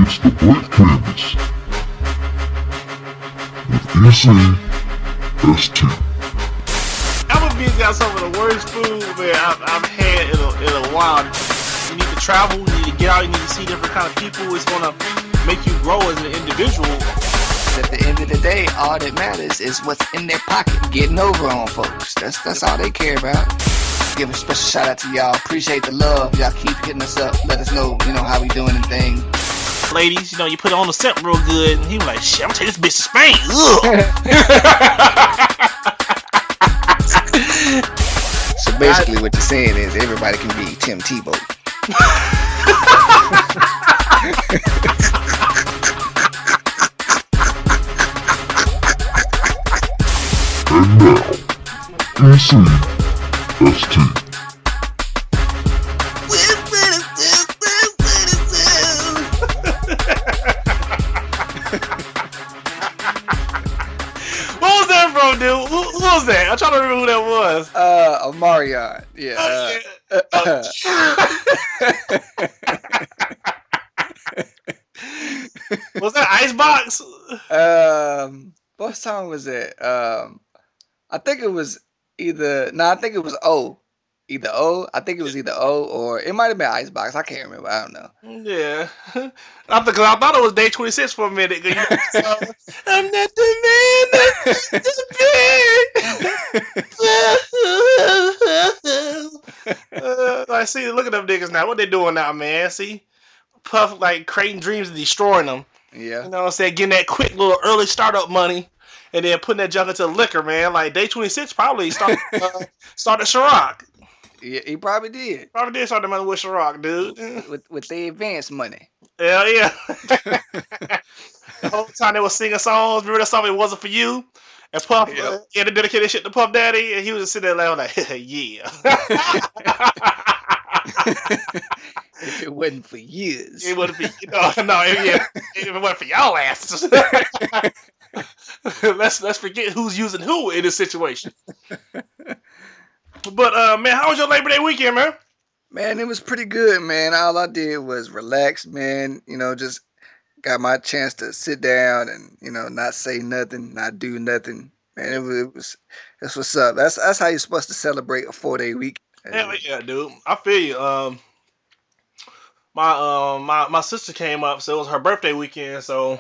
It's the Blank Canvas with ECST. Applebee's got some of the worst food, man, I've had in a while. You need to travel, you need to get out, you need to see different kind of people. It's gonna make you grow as an individual. At the end of the day, all that matters is what's in their pocket, getting over on folks. That's all they care about. Give a special shout out to y'all. Appreciate the love. Y'all keep hitting us up. Let us know, how we doing and things. Ladies, you put it on the scent real good, and he was like, shit, I'm gonna take this bitch to Spain. Ugh. So basically what you're saying is everybody can be Tim Tebow. And now, ECST. What was that from, dude? Who was that? I'm trying to remember who that was. Omarion. Yeah. Was that Icebox? What song was it? I think it was I think it was O. Either O. I think it was either O or it might have been Icebox. I can't remember. I don't know. Yeah. I thought it was Day 26 for a minute. I'm not the man that's big. I see, look at them niggas now. What they doing now, man? See? Puff like creating dreams and destroying them. Yeah. You know what I'm saying? Getting that quick little early startup money and then putting that junk into liquor, man. Like Day 26 probably started Ciroc. Yeah, he probably did. Probably did start the money with Ciroc, dude. With the advance money. Yeah, yeah. The whole time they were singing songs. Remember that song, It Wasn't For You? And Puff, Yep. he had to dedicate that shit to Puff Daddy, and he was just sitting there laughing like, yeah. If it wasn't for years. It wouldn't be, if it wasn't for y'all asses. Let's forget who's using who in this situation. But man, how was your Labor Day weekend, man? Man, it was pretty good, man. All I did was relax, man. Just got my chance to sit down and not say nothing, not do nothing. Man, it was that's what's up. That's how you're supposed to celebrate a 4-day week. Hell yeah, dude. I feel you. My sister came up, so it was her birthday weekend. So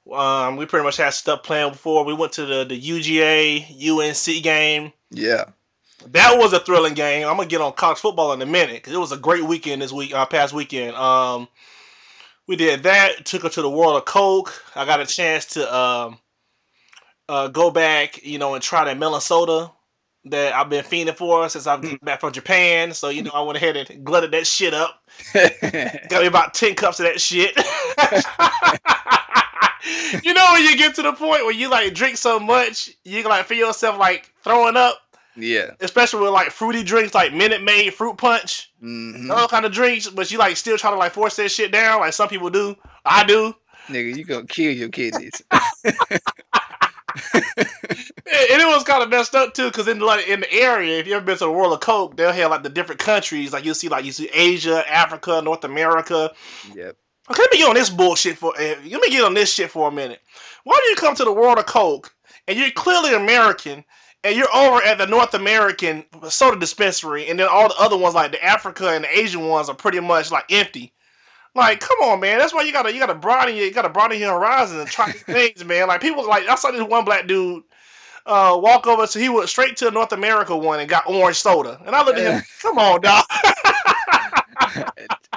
we pretty much had stuff planned before. We went to the UGA UNC game. Yeah. That was a thrilling game. I'm gonna get on college football in a minute because it was a great weekend past weekend. We did that. Took her to the World of Coke. I got a chance to go back, and try that melon soda that I've been fiending for since I've been back from Japan. So I went ahead and glutted that shit up. Got me about 10 cups of that shit. When you get to the point where you like drink so much, you can like feel yourself like throwing up. Yeah. Especially with like fruity drinks like Minute Maid, Fruit Punch, Mm-hmm. all kind of drinks, but you like still trying to like force that shit down like some people do. I do. Nigga, you gonna kill your kidneys. And it was kind of messed up too, because in the area, if you ever been to the World of Coke, they'll have like the different countries. Like you see Asia, Africa, North America. Yep. Okay, let me get on this bullshit let me get on this shit for a minute. Why do you come to the World of Coke and you're clearly American and you're over at the North American soda dispensary, and then all the other ones like the Africa and the Asian ones are pretty much like empty? Like, come on, man. That's why you gotta broaden your horizon and try new things, man. Like people like I saw this one black dude walk over, so he went straight to the North America one and got orange soda, and I looked at him. Come on, dog.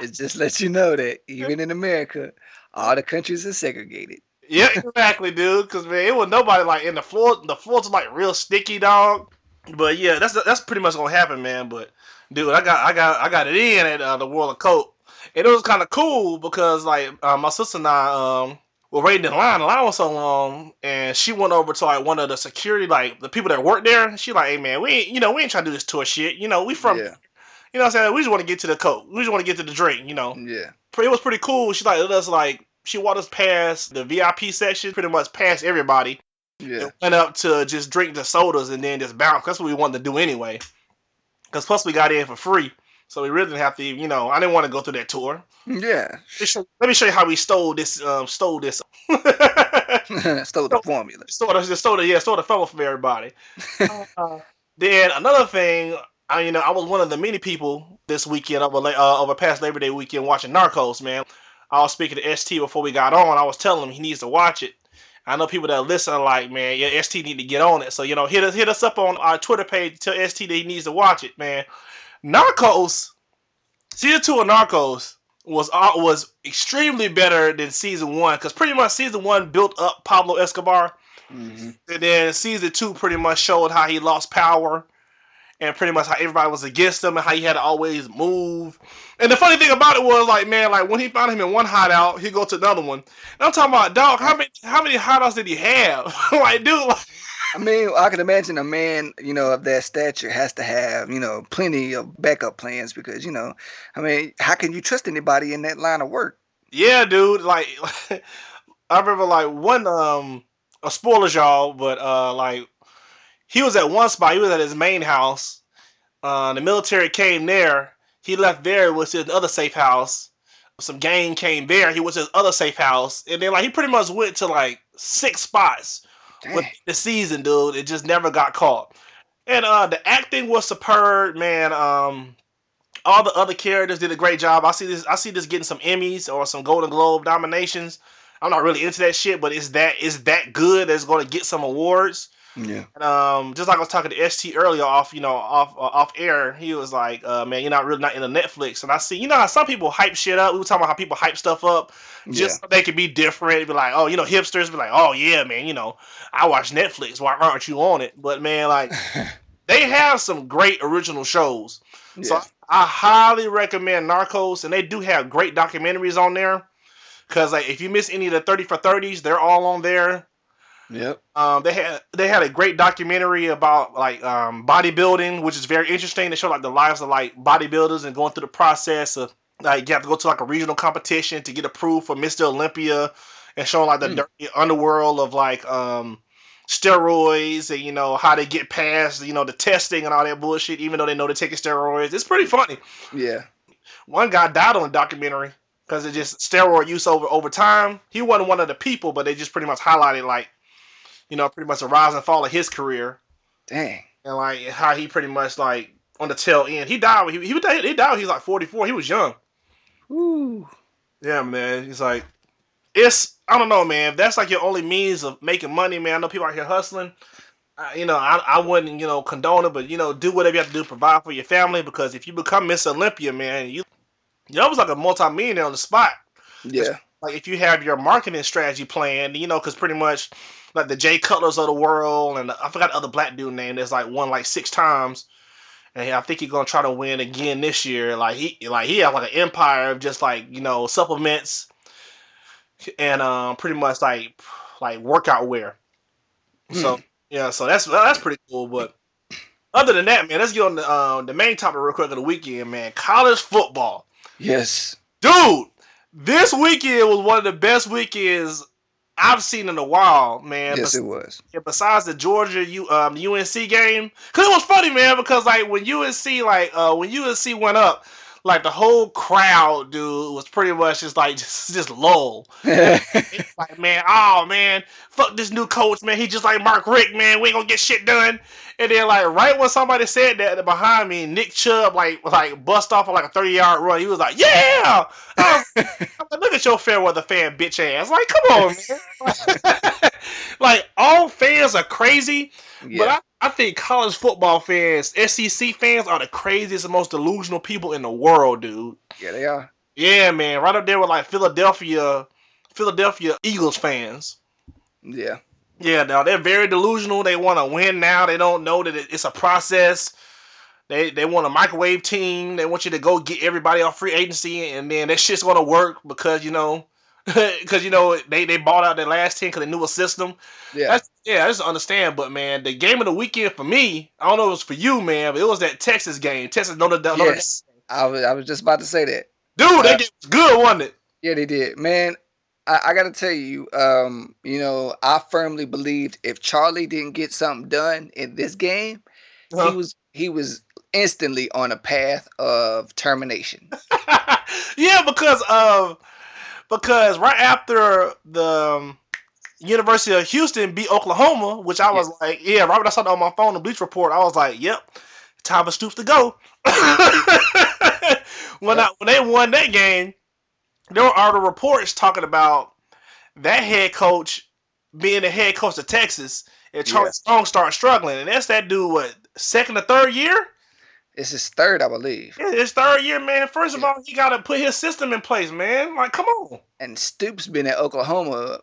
It just lets you know that even in America, all the countries are segregated. Yeah, exactly, dude. Because man, it was nobody like in the floor. The floors are like real sticky, dog. But yeah, that's pretty much gonna happen, man. But dude, I got it in at the World of Coke, and it was kind of cool because like my sister and I were waiting in line. The line was so long, and she went over to like one of the security, like the people that work there. She like, hey man, we ain't trying to do this tour shit. We from. Yeah. You know what I'm saying? We just want to get to the Coke. We just want to get to the drink, Yeah. It was pretty cool. She let us she walked us past the VIP section, pretty much past everybody. Yeah. And went up to just drink the sodas and then just bounce. That's what we wanted to do anyway. Because plus we got in for free. So we really didn't have to, I didn't want to go through that tour. Yeah. Let me show you how we stole this. Stole this. Stole the formula. Stole the fella from everybody. Then another thing, I was one of the many people this weekend over past Labor Day weekend watching Narcos, man. I was speaking to ST before we got on. I was telling him he needs to watch it. I know people that listen are like, man, yeah, ST need to get on it. So hit us up on our Twitter page. Tell ST that he needs to watch it, man. Narcos, season 2 of Narcos was extremely better than season 1 because pretty much season 1 built up Pablo Escobar, and then season 2 pretty much showed how he lost power and pretty much how everybody was against him and how he had to always move. And the funny thing about it was like, man, like when he found him in one hideout, he'd go to another one. And I'm talking about, dog, how many hideouts did he have? Like, dude, like. I mean, I can imagine a man, of that stature has to have, plenty of backup plans because, I mean, how can you trust anybody in that line of work? Yeah, dude. Like, I remember like one, a spoilers, y'all, but like he was at one spot. He was at his main house. The military came there. He left there, was his other safe house. Some gang came there. He was his other safe house, and then like he pretty much went to like 6 spots. With the season, dude, it just never got caught. And the acting was superb, man. All the other characters did a great job. I see this getting some Emmys or some Golden Globe nominations. I'm not really into that shit, but it's that good that it's going to get some awards. Yeah. And, just like I was talking to ST earlier off air, he was like, man, you're not into Netflix. And I see, how some people hype shit up. We were talking about how people hype stuff up just so they can be different. Be like, oh, hipsters be like, oh yeah, man, I watch Netflix. Why aren't you on it? But man, like they have some great original shows. Yeah. So I highly recommend Narcos, and they do have great documentaries on there. Cause like if you miss any of the 30 for 30s, they're all on there. Yep. They had a great documentary about like bodybuilding, which is very interesting. They show like the lives of like bodybuilders and going through the process of like you have to go to like a regional competition to get approved for Mr. Olympia, and showing like the dirty underworld of like steroids and how they get past the testing and all that bullshit, even though they know they're taking steroids. It's pretty funny. Yeah. One guy died on the documentary because it just steroid use over time. He wasn't one of the people, but they just pretty much highlighted like. Pretty much the rise and fall of his career. Dang. And like how he pretty much like on the tail end. He died. He died when he was like 44. He was young. Ooh. Yeah, man. He's like, I don't know, man. If that's like your only means of making money, man. I know people out here hustling. I wouldn't, condone it, but do whatever you have to do to provide for your family. Because if you become Miss Olympia, man, you almost like a multi-millionaire on the spot. Yeah. Just, like if you have your marketing strategy planned, because pretty much. Like the Jay Cutlers of the world, and I forgot the other black dude name that's like won like 6 times, and I think he's gonna try to win again this year. Like he has like an empire of just like supplements and pretty much like workout wear. So yeah, so that's pretty cool. But other than that, man, let's get on the main topic real quick of the weekend, man. College football. Yes, dude, this weekend was one of the best weekends I've seen in a while, man. Yes, it was. Yeah, besides the Georgia UNC game, because it was funny, man. Because like when UNC went up, like the whole crowd, dude, was pretty much just lull. It's like, man, oh man, fuck this new coach, man. He just like Mark Richt, man. We ain't gonna get shit done. And then like right when somebody said that behind me, Nick Chubb like bust off on like a 30-yard run. He was like, yeah. I'm like, look at your fair weather fan bitch ass. Like, come on, man. Like all fans are crazy, but I think college football fans, SEC fans, are the craziest and most delusional people in the world, dude. Yeah, they are. Yeah, man, right up there with like Philadelphia Eagles fans. Yeah. Yeah, now they're very delusional. They want to win now. They don't know that it's a process. They want a microwave team. They want you to go get everybody on free agency, and then that shit's gonna work because they bought out their last team because they knew a system. Yeah, I just understand. But man, the game of the weekend for me, I don't know if it was for you, man, but it was that Texas game. Texas Notre Dame. Yes, I was just about to say that. Dude, that game was good, wasn't it? Yeah, they did, man. I got to tell you, I firmly believed if Charlie didn't get something done in this game, he was instantly on a path of termination. Yeah, because right after the University of Houston beat Oklahoma, which I was Yes. like, yeah, right when I saw that on my phone, the Bleach Report, I was like, yep, time for Stoops to go. Yep. When they won that game, there were other reports talking about that head coach being the head coach of Texas, and Yeah. Charlie Strong started struggling, and that's that dude, what, second or third year? It's his third, I believe. Yeah, his third year, man. First of Yeah. all, he got to put his system in place, man. Like, come on. And Stoops been at Oklahoma,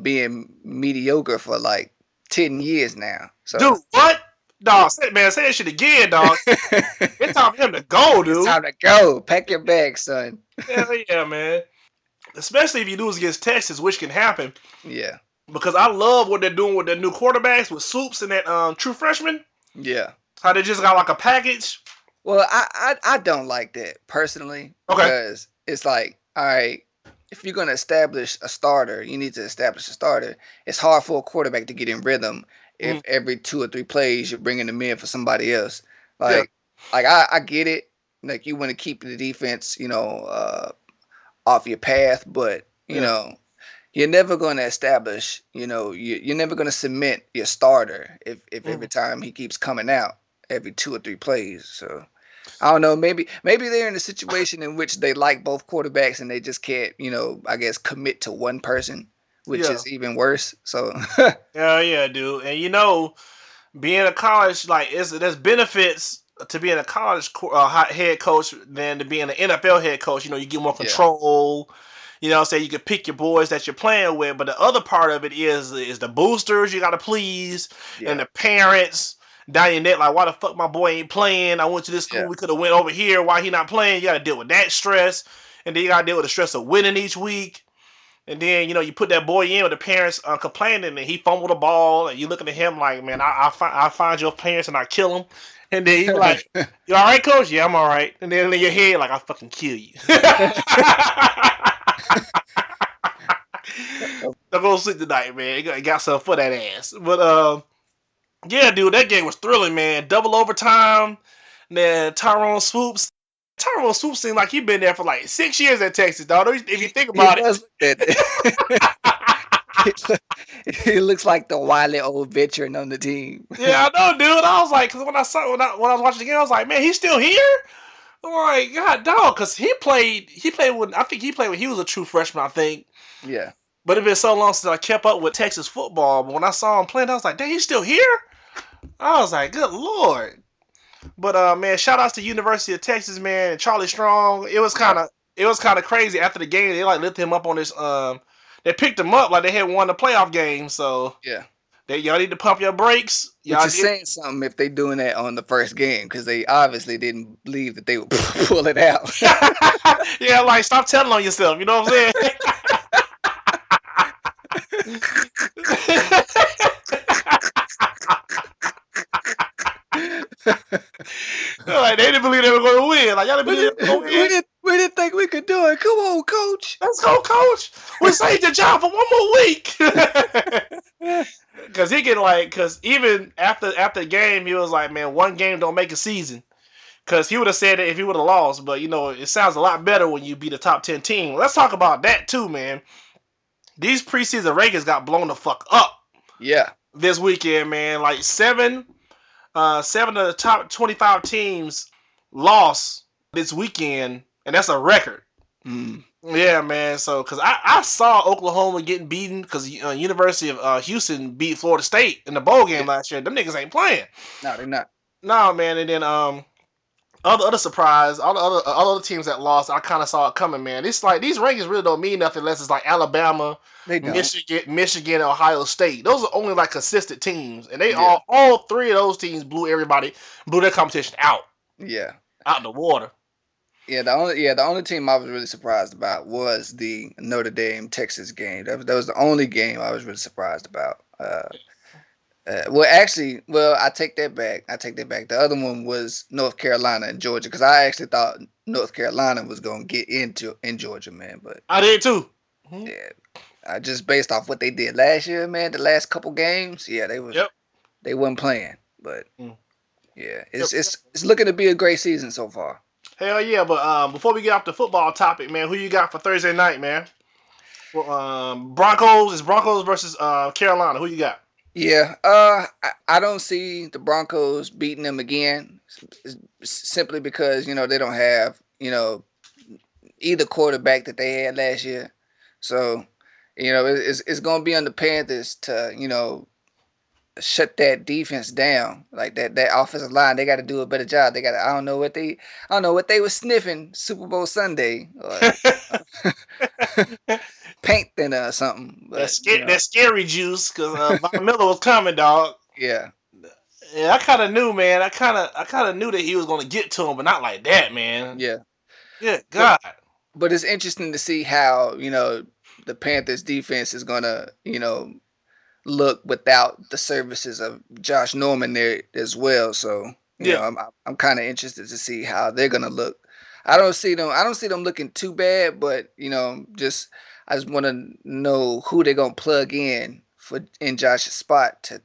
being mediocre for like 10 years now. So Dude, what? Dog, say that shit again, dog. It's time for him to go, it's dude. time to go. Pack your bags, son. Hell yeah, man. Especially if you lose against Texas, which can happen. Yeah. Because I love what they're doing with their new quarterbacks, with Soups and that true freshman. Yeah. How they just got like a package. Well, I don't like that personally, Okay. because it's like, all right, if you're gonna establish a starter, you need to establish a starter. It's hard for a quarterback to get in rhythm if every 2 or 3 plays you're bringing them in for somebody else. Like, I get it. Like, you want to keep the defense, off your path, but you're never going to establish, you're never going to cement your starter if every time he keeps coming out every 2 or 3 plays. So I don't know. Maybe they're in a situation in which they like both quarterbacks and they just can't, I guess, commit to one person, which is even worse. So Yeah, dude. And being a college, like, there's benefits to being a college head coach than to being an NFL head coach. You get more control. Say you can pick your boys that you're playing with, but the other part of it is the boosters you got to please, and the parents down your neck, like, why the fuck my boy ain't playing? I went to this school, we could have went over here. Why he not playing? You got to deal with that stress, and then you got to deal with the stress of winning each week. And then, you put that boy in with the parents complaining, and he fumbled the ball, and you looking at him like, man, I find your parents and I kill them. And then you like, you all right, coach? Yeah, I'm all right. And then in your head, like, I fucking kill you. Don't go sleep tonight, man. You got something for that ass. But yeah, dude, that game was thrilling, man. Double overtime. Then Tyrone Swoops seemed like he been there for like 6 years at Texas, dog. If you think about it. He looks like the wily old veteran on the team. Yeah, I know, dude. I was like, cause when I was watching the game, I was like, man, he's still here. I'm like, God, dog, cause he played when he was a true freshman, I think. Yeah. But it's been so long since I kept up with Texas football. But when I saw him playing, I was like, dang, he's still here. I was like, good lord. But man, shout outs to University of Texas, man, and Charlie Strong. It was kind of crazy after the game. They like lifted him up on this. They picked him up like they had won the playoff game. So yeah, y'all need to pump your brakes. Which is saying something if they doing that on the first game, because they obviously didn't believe that they would pull it out. Yeah, like, stop telling on yourself. You know what I'm saying? Like, they didn't believe they were going to win. Like, y'all didn't believe they were going to win. We didn't think we could do it. Come on, coach. Let's go, coach. We saved your job for one more week. Because even after the game, he was like, man, one game don't make a season. Because he would have said it if he would have lost. But, it sounds a lot better when you beat a top 10 team. Let's talk about that, too, man. These preseason rankings got blown the fuck up. Yeah. This weekend, man. Like, seven of the top 25 teams lost this weekend, and that's a record. Yeah, man. So, because I saw Oklahoma getting beaten because University of Houston beat Florida State in the bowl game last year. Them niggas ain't playing. No, they're not. No, man. And then other surprise, all the other teams that lost, I kind of saw it coming, man. It's like these rankings really don't mean nothing unless it's like Alabama, Michigan, Ohio State. Those are only like consistent teams, and they all three of those teams blew their competition out. Yeah, out the water. Yeah, the only team I was really surprised about was the Notre Dame Texas game. That was the only game I was really surprised about. I take that back. The other one was North Carolina and Georgia, because I actually thought North Carolina was gonna get in Georgia, man. But I did too. Yeah, just based off what they did last year, man. The last couple games, they wasn't playing. But Yeah, Yep. it's looking to be a great season so far. Hell yeah, but before we get off the football topic, man, who you got for Thursday night, man? Well, Broncos is Broncos versus Carolina. Who you got? Yeah, I don't see the Broncos beating them again, simply because they don't have either quarterback that they had last year. So it's going to be on the Panthers to shut that defense down. Like that offensive line, they got to do a better job. They got I don't know what they were sniffing Super Bowl Sunday, or paint thinner or something. But That scary juice, because Von Miller was coming, dog. yeah, Yeah, I kind of knew, man. I kind of knew that he was gonna get to him, but not like that, man. yeah. Good But God. but it's interesting to see how the Panthers defense is gonna look without the services of Josh Norman there as well. So Yeah. I'm kind of interested to see how they're gonna look. I don't see them looking too bad, but I just want to know who they're gonna plug in Josh's spot to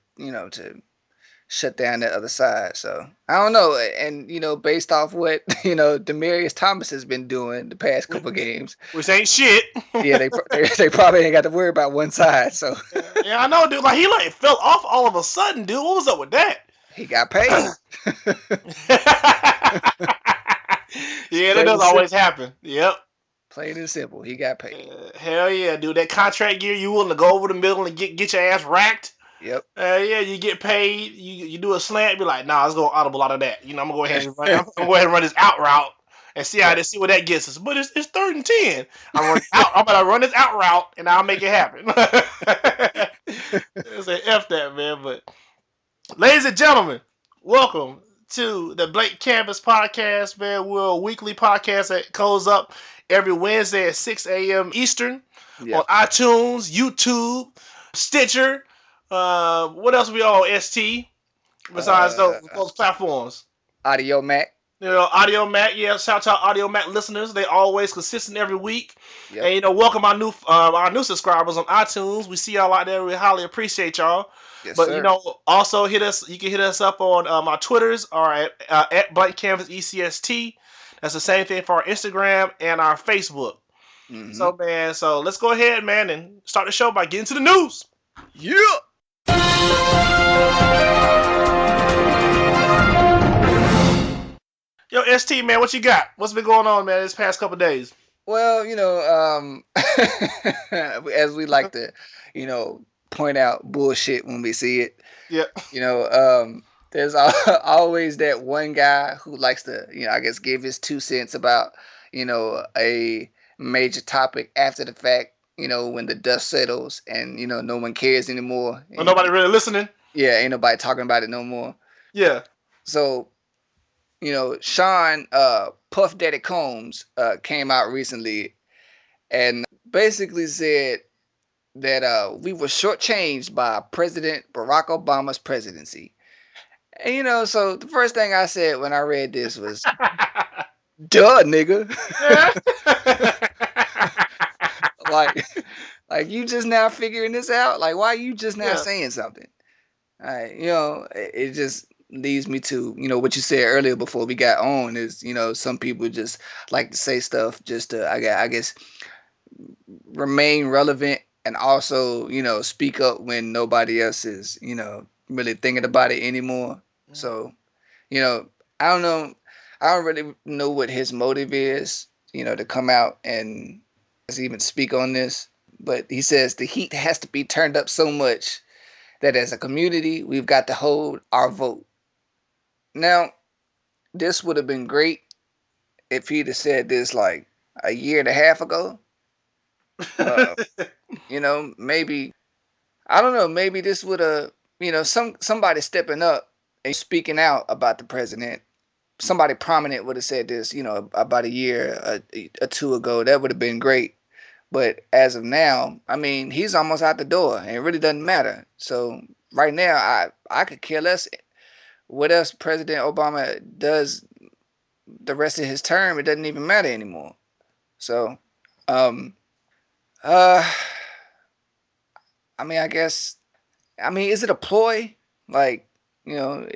shut down that other side. So I don't know, and based off what Demarius Thomas has been doing the past couple games, Which ain't shit. yeah, they probably ain't got to worry about one side. So Yeah, I know, dude. Like he fell off all of a sudden, dude. What was up with that? he got paid. Yeah, that does always happen. Yep. Plain and simple, he got paid. Hell yeah, dude. That contract year, you willing to go over the middle and get your ass racked? Yep. Yeah, you get paid. You do a slant, be like, nah, let's go audible out of that. I'm gonna go ahead and run. I'm gonna go ahead and run this out route and see see what that gets us. But it's 3rd and 10. I'm gonna run this out route and I'll make it happen. Say F that, man. But ladies and gentlemen, welcome to the Blank Canvas Podcast, man. We're a weekly podcast that goes up every Wednesday at 6 a.m. Eastern on iTunes, YouTube, Stitcher. What else we on, ST? Besides those platforms. Audio Mac. Audio Mac, yeah. Shout out Audio Mac listeners. They always consistent every week. Yep. And welcome our new subscribers on iTunes. We see y'all out there. We highly appreciate y'all. Yes, But sir. also you can hit us up on our Twitters or at Blank Canvas ECST. That's the same thing for our Instagram and our Facebook. Mhm. So man, let's go ahead, man, and start the show by getting to the news. Yeah. Yo, ST, man, what you got? What's been going on, man, this past couple days? Well, as we like to, point out bullshit when we see it. Yeah. There's always that one guy who likes to, I guess, give his 2 cents about, a major topic after the fact, when the dust settles and, no one cares anymore. Well, nobody really listening? Yeah, ain't nobody talking about it no more. Yeah. So, Sean Puff Daddy Combs came out recently and basically said that we were shortchanged by President Barack Obama's presidency. And so the first thing I said when I read this was, duh, nigga. like you just now figuring this out? Like, why are you just now saying something? All right, it just leads me to, what you said earlier before we got on is, some people just like to say stuff just to, I guess, remain relevant and also, speak up when nobody else is, really thinking about it anymore. So, I don't know. I don't really know what his motive is, to come out and even speak on this. But he says the heat has to be turned up so much that as a community, we've got to hold our vote. Now, this would have been great if he'd have said this like a year and a half ago. Maybe, I don't know, maybe this would have, somebody stepping up and speaking out about the president. Somebody prominent would have said this, about a year or 2 ago. That would have been great. But as of now, I mean, he's almost out the door and it really doesn't matter. So right now, I could care less what else President Obama does the rest of his term. It doesn't even matter anymore. So, I mean, is it a ploy? Like, You know,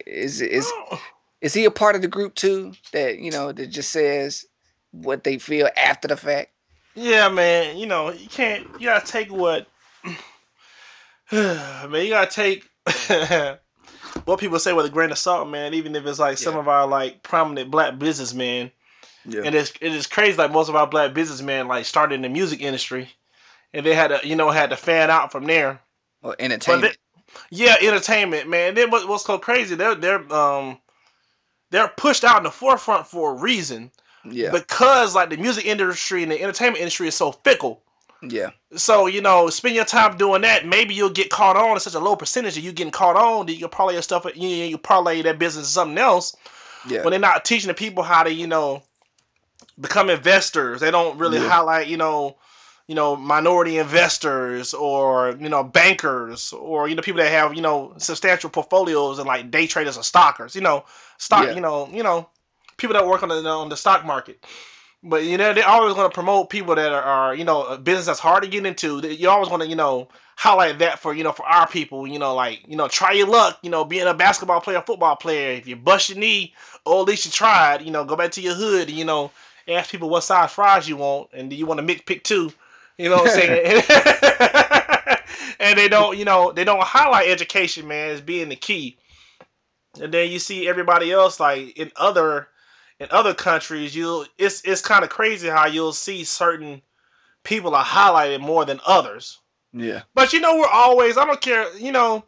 is he a part of the group too that that just says what they feel after the fact? Yeah, man. You can't. You gotta take what. Man, you gotta take what people say with a grain of salt, man. Even if it's like some Yeah, of our like prominent black businessmen, yeah, and it is crazy. Like most of our black businessmen like started in the music industry, and they had to had to fan out from there. or But entertainment. yeah, entertainment, man. Then what's so crazy? They're pushed out in the forefront for a reason Yeah, because like the music industry and the entertainment industry is so fickle. yeah, So, spend your time doing that. Maybe you'll get caught on. It's such a low percentage of you getting caught on that you can parlay your stuff. You parlay that business to something else yeah, when they're not teaching the people how to, become investors. They don't really yeah, highlight, minority investors or bankers or people that have substantial portfolios and like day traders or stockers. Stock. yeah, People that work on the stock market. But they're always going to promote people that are a business that's hard to get into. You always want to highlight that for our people. Try your luck. Being a basketball player, football player. If you bust your knee, or at least you tried. Go back to your hood. Ask people what size fries you want, and do you want to mix pick two. You know what I'm saying? And they don't highlight education, man, as being the key. And then you see everybody else like in other countries, it's kind of crazy how you'll see certain people are highlighted more than others. yeah, But we're always, I don't care, no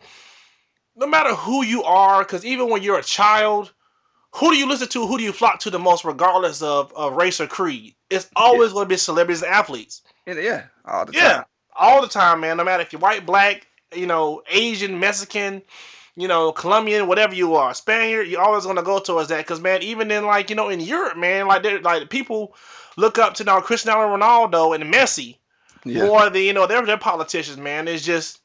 matter who you are, because even when you're a child, who do you listen to? Who do you flock to the most, regardless of race or creed? It's yeah, always going to be celebrities and athletes. yeah, all the Yeah, time. all the time, man. No matter if you're white, black, Asian, Mexican, Colombian, whatever you are, Spaniard, you're always gonna go towards that. Because man, even in like in Europe, man, like people look up to now Cristiano Ronaldo and Messi Yeah, more than they're politicians, man. It's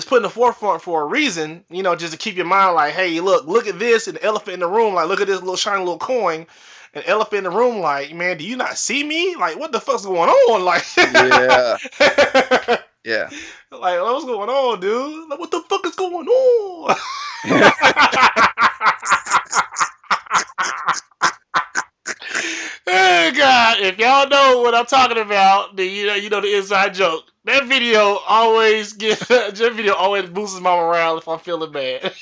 put in the forefront for a reason, just to keep your mind like, hey, look at this, and the elephant in the room, like, look at this little shiny little coin. An elephant in the room, like, man, do you not see me? Like, what the fuck's going on? Like, yeah, yeah. like, what's going on, dude? Like, what the fuck is going on? Oh God! If y'all know what I'm talking about, then you know the inside joke. That video always boosts my morale if I'm feeling bad.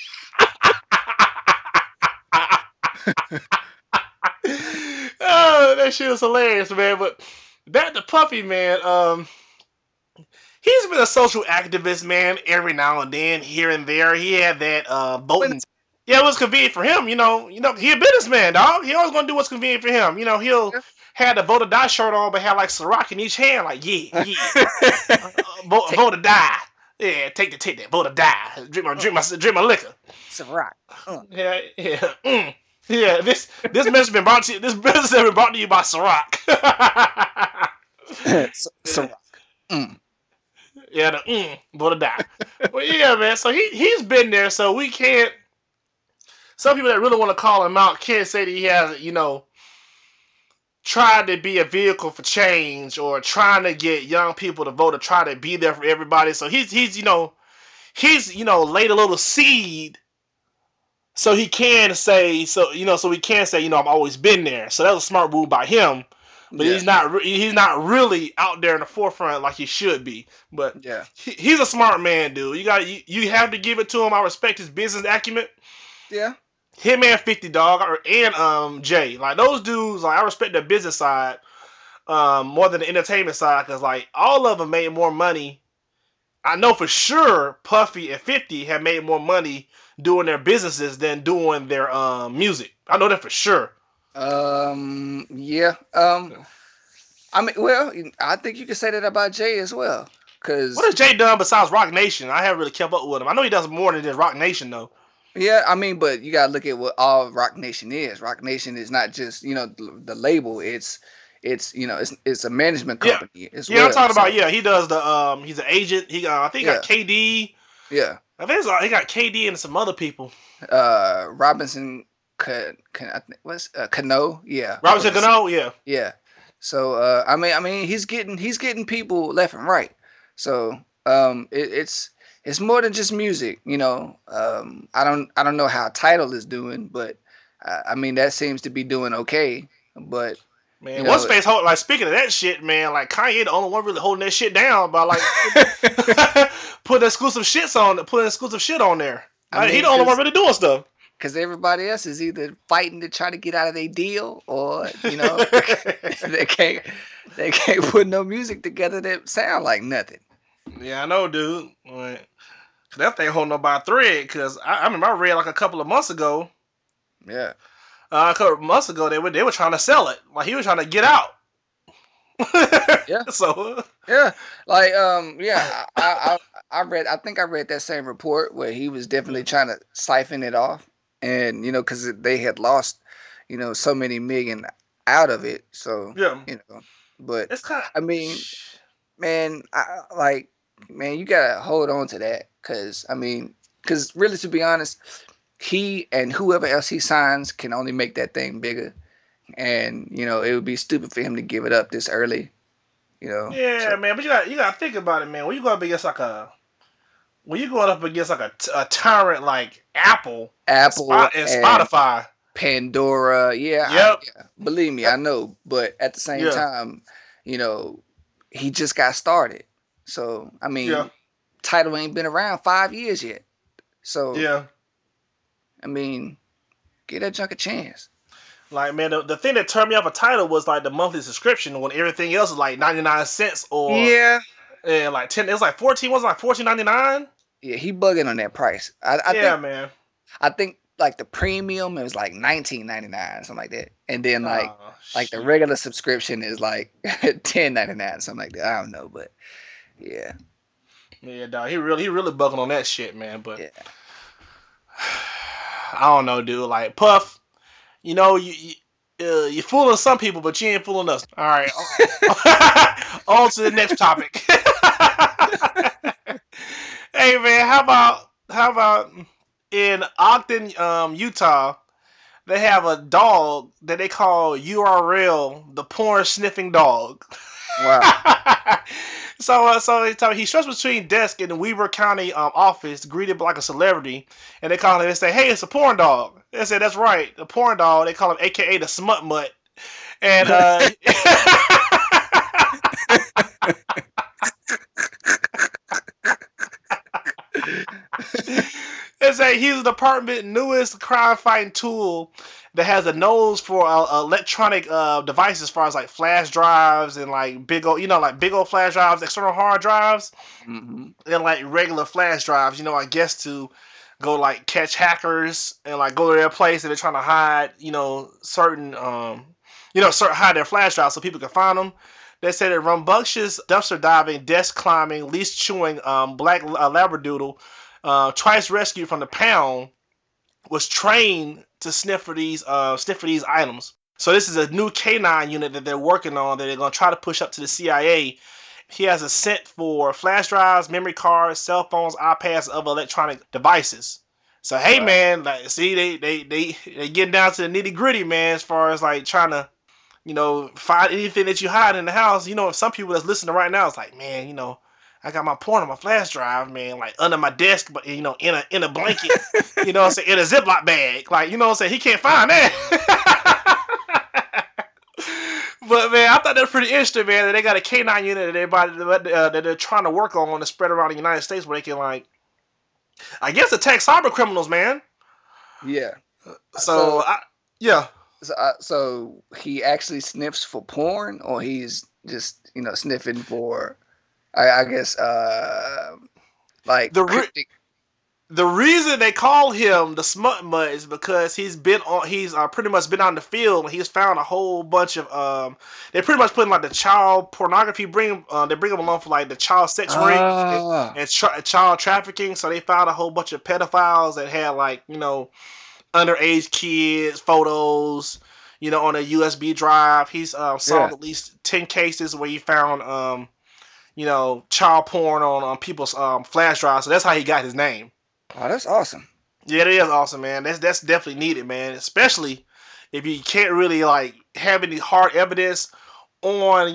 Oh, that shit was hilarious, man. But back to Puffy, man. He's been a social activist, man. Every now and then, here and there, he had that When voting. Yeah, it was convenient for him. He a businessman, dog. He always gonna do what's convenient for him. He'll had the vote or die shirt on, but had like Ciroc in each hand, like yeah, vote or die. Yeah, take that, vote or die. Drink my liquor. it's a rock. Yeah, yeah, yeah. This message has been brought to you. This business has been brought to you by Ciroc. It's a rock. Mm. Yeah, vote or die. Well, yeah, man. So he's been there, so we can't. Some people that really want to call him out can't say that he has, tried to be a vehicle for change or trying to get young people to vote or try to be there for everybody. So he's laid a little seed so he can say so we can say I've always been there. So that was a smart move by him. But Yeah, he's not really out there in the forefront like he should be. But yeah, he's a smart man, dude. You have to give it to him. I respect his business acumen. yeah, Him and 50 Dog and Jay, like those dudes, like I respect their business side more than the entertainment side, because like all of them made more money. I know for sure Puffy and 50 have made more money doing their businesses than doing their music. I know that for sure. yeah. I mean, well, I think you could say that about Jay as well, cause What has Jay done besides Rock Nation? I haven't really kept up with him. I know he does more than just Rock Nation though. yeah, I mean, but you gotta look at what all Rock Nation is. Rock Nation is not just the label. It's a management Yeah, company as yeah, I'm well. talking about So He does the he's an agent. I think he yeah, got KD. yeah. I think he got KD and some other people. Robinson, I think what's Cano? Yeah, Robinson Cano, yeah. yeah. So I mean, he's getting people left and right. So it's it's more than just music. I don't know how Tidal is doing, but I mean that seems to be doing okay. But Man, what's face hold like speaking of that shit, man, like Kanye the only one really holding that shit down by like putting exclusive shit on there. Like, he the only one really doing stuff. Because everybody else is either fighting to try to get out of their deal, or they can't put no music together that sound like nothing. Yeah, I know, dude. Like, that thing holding up by a thread. Because I remember I read like a couple of months ago. Yeah. A couple of months ago, they were trying to sell it. Like he was trying to get out. Yeah. So. Yeah. Like yeah. I read. I think I read that same report where he was definitely trying to siphon it off, and because they had lost, so many million out of it. So yeah. But it's kind of. I mean, man, man, you gotta hold on to that, because really, to be honest, he and whoever else he signs can only make that thing bigger, and it would be stupid for him to give it up this early. Yeah, so. Man, but you gotta think about it, man. When you going up against like a tyrant like Apple and Spotify, Pandora, yeah, believe me, I know, but at the same time, he just got started. So I mean, Tidal ain't been around 5 years yet. So yeah, I mean, give that junk a chance. Like, man, the thing that turned me off a Tidal was like the monthly subscription when everything else is like 99 cents or like 10. It was like 14. Was it like $14.99? Yeah, he bugging on that price. I think, man. I think like the premium it was like $19.99, something like that, and then like the regular subscription is like $10.99, something like that. I don't know, but yeah. Yeah, dog. He really bugging on that shit, man. But I don't know, dude. Like Puff. You're fooling some people, but you ain't fooling us. All right. On to the next topic. Hey, man, how about in Ogden, Utah, they have a dog that they call URL, the porn sniffing dog. Wow. So he struts between desk in the Weber County office, greeted like a celebrity, and they call him and say, "Hey, it's a porn dog." They said, "That's right, the porn dog." They call him AKA the smut mutt, and they say he's the department's newest crime-fighting tool that has a nose for electronic devices, as far as like flash drives and like big old flash drives, external hard drives, and like regular flash drives. I guess to go like catch hackers and like go to their place and they're trying to hide, certain hide their flash drives so people can find them. They said that rambunctious dumpster diving, desk climbing, leash chewing black labradoodle, twice rescued from the pound, was trained to sniff for these items. So this is a new K9 unit that they're working on that they're going to try to push up to the CIA. He has a scent for flash drives, memory cards, cell phones, iPads, and other electronic devices. So hey, man, like, see, they getting down to the nitty gritty, man, as far as like trying to, find anything that you hide in the house. If some people that's listening right now, it's like, man, I got my porn on my flash drive, man, like under my desk, but in a blanket, in a Ziploc bag, like, he can't find that. But man, I thought that was pretty interesting, man. That they got a K9 unit that they're trying to work on to spread around the United States, where they can like, I guess, attack cyber criminals, man. Yeah. So he actually sniffs for porn, or he's just sniffing for, I guess, like the reason they call him the smut mutt is because he's pretty much been on the field. He's found a whole bunch of they pretty much put him like the child pornography. They bring him along for like the child sex ring and child trafficking. So they found a whole bunch of pedophiles that had like underage kids photos on a USB drive. He's solved at least 10 cases where he found child porn on people's flash drives. So that's how he got his name. Oh, that's awesome. Yeah, it is awesome, man. That's definitely needed, man. Especially if you can't really like have any hard evidence, on,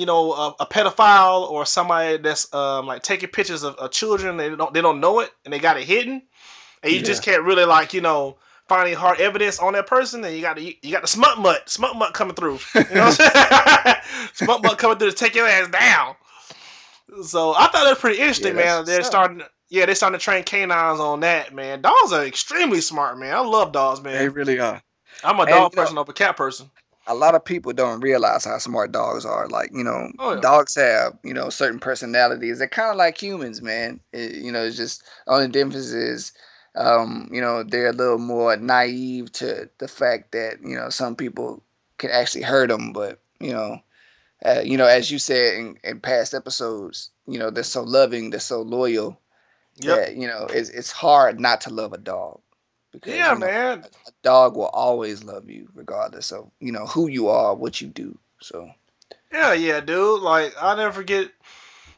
a pedophile or somebody that's like taking pictures of children. They don't know it and they got it hidden, and you just can't really like find any hard evidence on that person. And you got the smut mutt coming through. You know what I'm saying? Smut mutt coming through to take your ass down. So I thought that was pretty interesting, man. They're starting to train canines on that, man. Dogs are extremely smart, man. I love dogs, man. They really are. I'm a dog person over a cat person. A lot of people don't realize how smart dogs are. Like, yeah. Dogs have, certain personalities. They're kind of like humans, man. It's just only difference is, they're a little more naive to the fact that, some people can actually hurt them. But, as you said in past episodes, they're so loving, they're so loyal that, it's hard not to love a dog. Because, man. A dog will always love you regardless of, who you are, what you do. So. Yeah, dude. Like, I'll never forget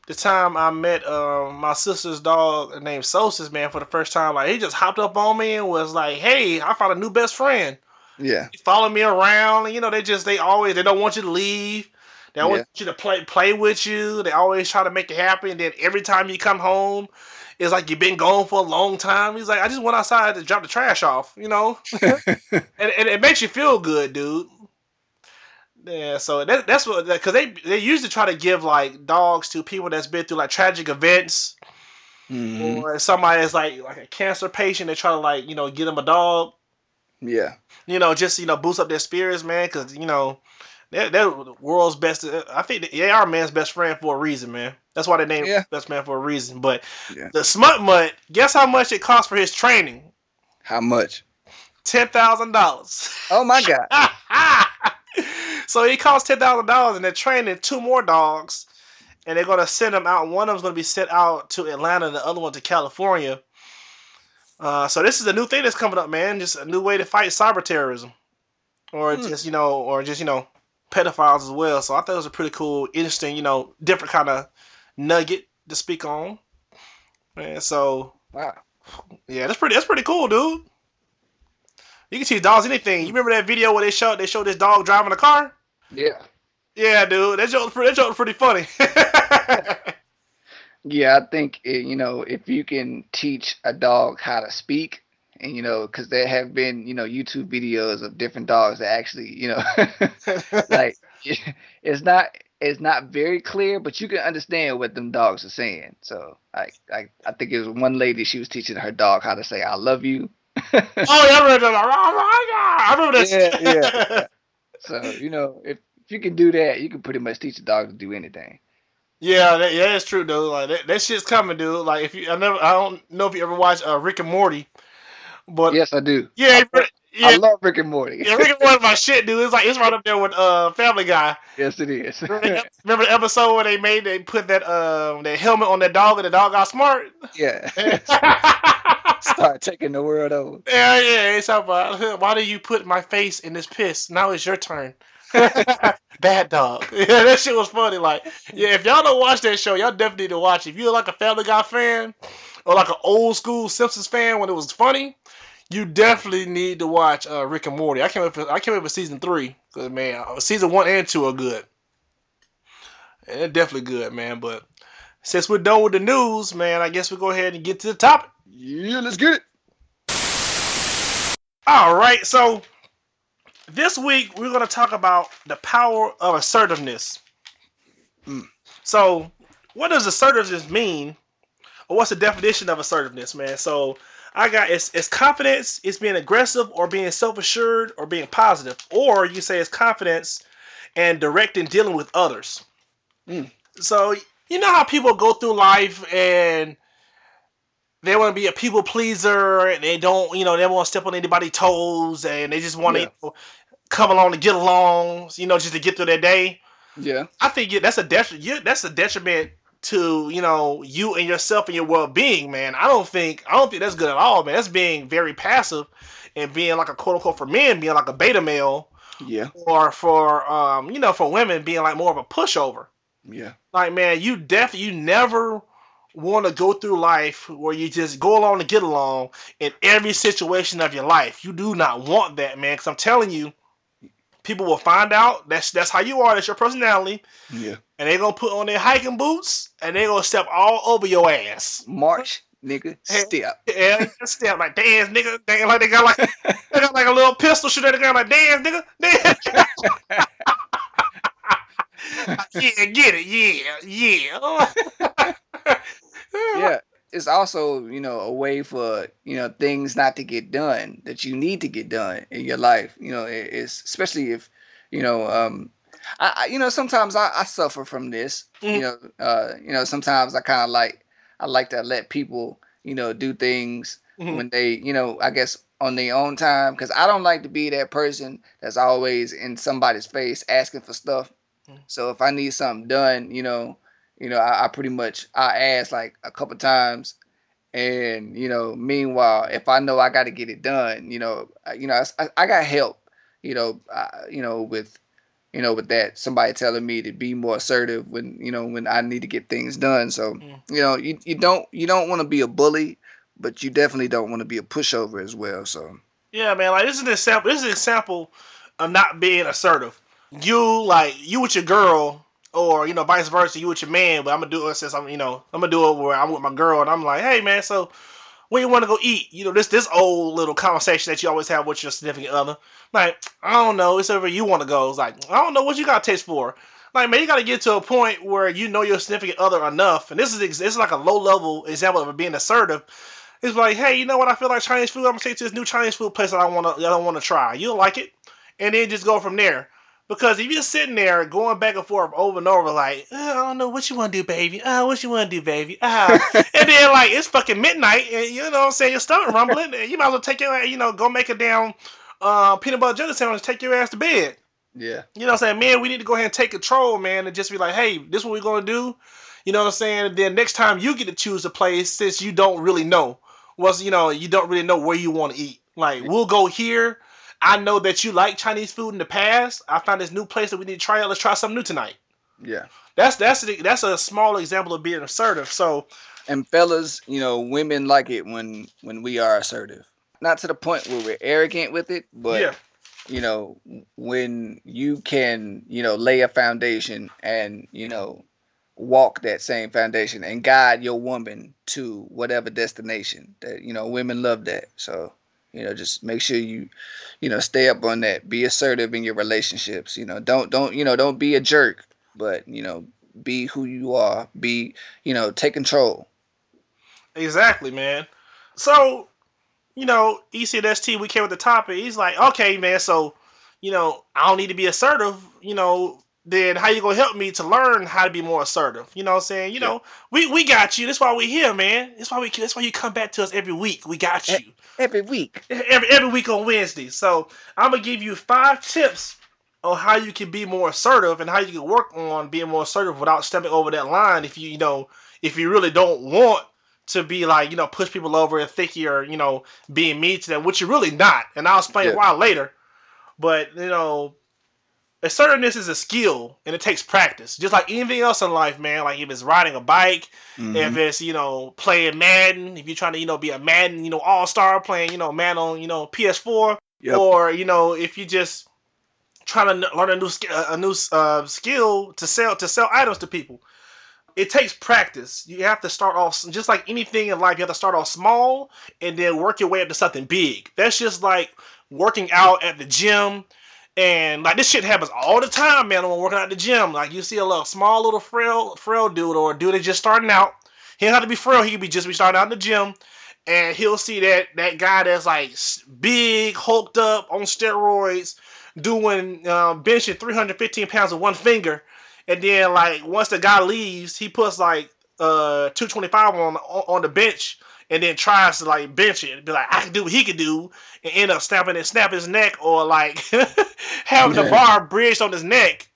the time I met my sister's dog named Sosis, man, for the first time. Like, he just hopped up on me and was like, hey, I found a new best friend. Yeah. He followed me around. And, they don't want you to leave. They want you to play with you. They always try to make it happen. And then every time you come home, it's like you've been gone for a long time. He's like, I just went outside to drop the trash off, and it makes you feel good, dude. Yeah, so that's what, because they usually try to give like dogs to people that's been through like tragic events, or somebody that's like a cancer patient. They try to like get them a dog. Yeah. Just boost up their spirits, man, because they're the world's best. I think they are man's best friend for a reason, man. That's why they named best man for a reason. But the smut mutt, guess how much it cost for his training? How much? $10,000. Oh my God. So he cost $10,000, and they're training 2 more dogs, and they're gonna send them out. One of them's gonna be sent out to Atlanta, and the other one to California. So this is a new thing that's coming up, man. Just a new way to fight cyber terrorism, or just pedophiles as well. So I thought it was a pretty cool, interesting, different kind of nugget to speak on. Man, so wow, yeah, that's pretty cool, dude. You can teach dogs anything. You remember that video where they showed this dog driving a car? Yeah. Yeah, dude, that joke was pretty funny. Yeah, I think if you can teach a dog how to speak, and because there have been YouTube videos of different dogs that actually like it's not very clear, but you can understand what them dogs are saying. So I think it was one lady, she was teaching her dog how to say "I love you." Oh yeah, I remember that. Yeah. So if you can do that, you can pretty much teach a dog to do anything. Yeah, that's true, dude. Like that shit's coming, dude. Like I don't know if you ever watched Rick and Morty, but yes, I do. Yeah, I love Rick and Morty. Yeah, Rick and Morty, my shit, dude. It's right up there with Family Guy. Yes, it is. Remember the episode where they put that helmet on that dog and the dog got smart? Yeah. Start taking the world over. Yeah. It's about why do you put my face in this piss? Now it's your turn. Bad dog. Yeah, that shit was funny. Like, yeah, if y'all don't watch that show, y'all definitely need to watch it. If you're like a Family Guy fan or like an old school Simpsons fan when it was funny, you definitely need to watch Rick and Morty. I can't wait for season 3 because man, season 1 and 2 are good. And they're definitely good, man. But since we're done with the news, man, I guess we go ahead and get to the topic. Yeah, let's get it. All right, so this week we're going to talk about the power of assertiveness. So, what does assertiveness mean? Or what's the definition of assertiveness, man? So, I got it's confidence, it's being aggressive or being self-assured or being positive. Or you say it's confidence and direct in dealing with others. So, you know how people go through life and they want to be a people pleaser and they don't, they don't want to step on anybody's toes and they just want to come along to get along, just to get through their day. Yeah. I think that's a detriment to, you and yourself and your well-being, man. I don't think that's good at all, man. That's being very passive and being like a quote unquote for men being like a beta male. Yeah. Or for for women being like more of a pushover. Yeah. Like, man, you never want to go through life where you just go along to get along in every situation of your life. You do not want that, man, because I'm telling you, people will find out that's how you are. That's your personality. Yeah. And they're gonna put on their hiking boots and they're gonna step all over your ass. March, nigga, step. Yeah, step like dance, nigga. Like they got like a little pistol shooter. They got like dance, nigga. Dance. Yeah, get it. Yeah. Yeah. It's also, a way for, things not to get done that you need to get done in your life. It's especially if, sometimes I suffer from this. Sometimes I like to let people, do things when they, I guess on their own time, because I don't like to be that person that's always in somebody's face asking for stuff. So if I need something done, I pretty much I ask like a couple times, and meanwhile, if I know I got to get it done, I got help, with with that, somebody telling me to be more assertive when I need to get things done. So you don't want to be a bully, but you definitely don't want to be a pushover as well. So yeah, man, like this is an example. This is an example of not being assertive. You with your girl, or vice versa, you with your man. But I'm gonna do it since I'm gonna do it where I'm with my girl, and I'm like, hey man, so where you want to go eat? This old little conversation that you always have with your significant other. Like, I don't know, it's wherever you want to go. It's like, I don't know what you got taste for. Like, man, you got to get to a point where you know your significant other enough. And this is like a low level example of being assertive. It's like, hey, you know what? I feel like Chinese food. I'm gonna take you to this new Chinese food place that I want to try. You'll like it, and then just go from there. Because if you're sitting there going back and forth over and over, like, I don't know what you want to do, baby. What you want to do, baby? And then like it's fucking midnight, and you know what I'm saying, your stomach rumbling, and you might as well take your, go make a damn peanut butter jelly sandwich, take your ass to bed. yeah, You know what I'm saying, man? We need to go ahead and take control, man, and just be like, hey, this is what we're gonna do. You know what I'm saying? And then next time you get to choose a place, since you don't really know you don't really know where you want to eat. Like, we'll go here. I know that you like Chinese food in the past. I found this new place that we need to try out. Let's try something new tonight. yeah. That's a small example of being assertive. So, and fellas, women like it when we are assertive. Not to the point where we're arrogant with it, but yeah, when you can, lay a foundation and, walk that same foundation and guide your woman to whatever destination that, women love that. So, just make sure you, stay up on that. Be assertive in your relationships. Don't be a jerk, but, be who you are. Be, take control. exactly, man. So, ECST, we came with the topic. He's like, okay, man, so, I don't need to be assertive, then how you gonna help me to learn how to be more assertive? You know what I'm saying? We got you. That's why we're here, man. That's why you come back to us every week. We got you. Every week. Every week on Wednesday. So I'm gonna give you 5 tips on how you can be more assertive and how you can work on being more assertive without stepping over that line if you really don't want to be like, push people over and think you're, being mean to them, which you're really not. And I'll explain why later. But, assertiveness is a skill and it takes practice. Just like anything else in life, man. Like if it's riding a bike, if it's, playing Madden, if you're trying to, be a Madden, all-star playing, Madden on, PS4, or, if you just trying to learn a new skill to sell items to people. It takes practice. You have to start off, just like anything in life, you have to start off small and then work your way up to something big. That's just like working out at the gym. And like this shit happens all the time, man. When I'm working out at the gym, like you see a small little frail dude or a dude that's just starting out. He don't have to be frail. He could be starting out in the gym, and he'll see that guy that's like big, hulked up on steroids, doing benching 315 pounds with one finger, and then like once the guy leaves, he puts like 225 on the bench. And then tries to like bench it and be like, I can do what he can do, and end up snap his neck, or like having the bar bridged on his neck.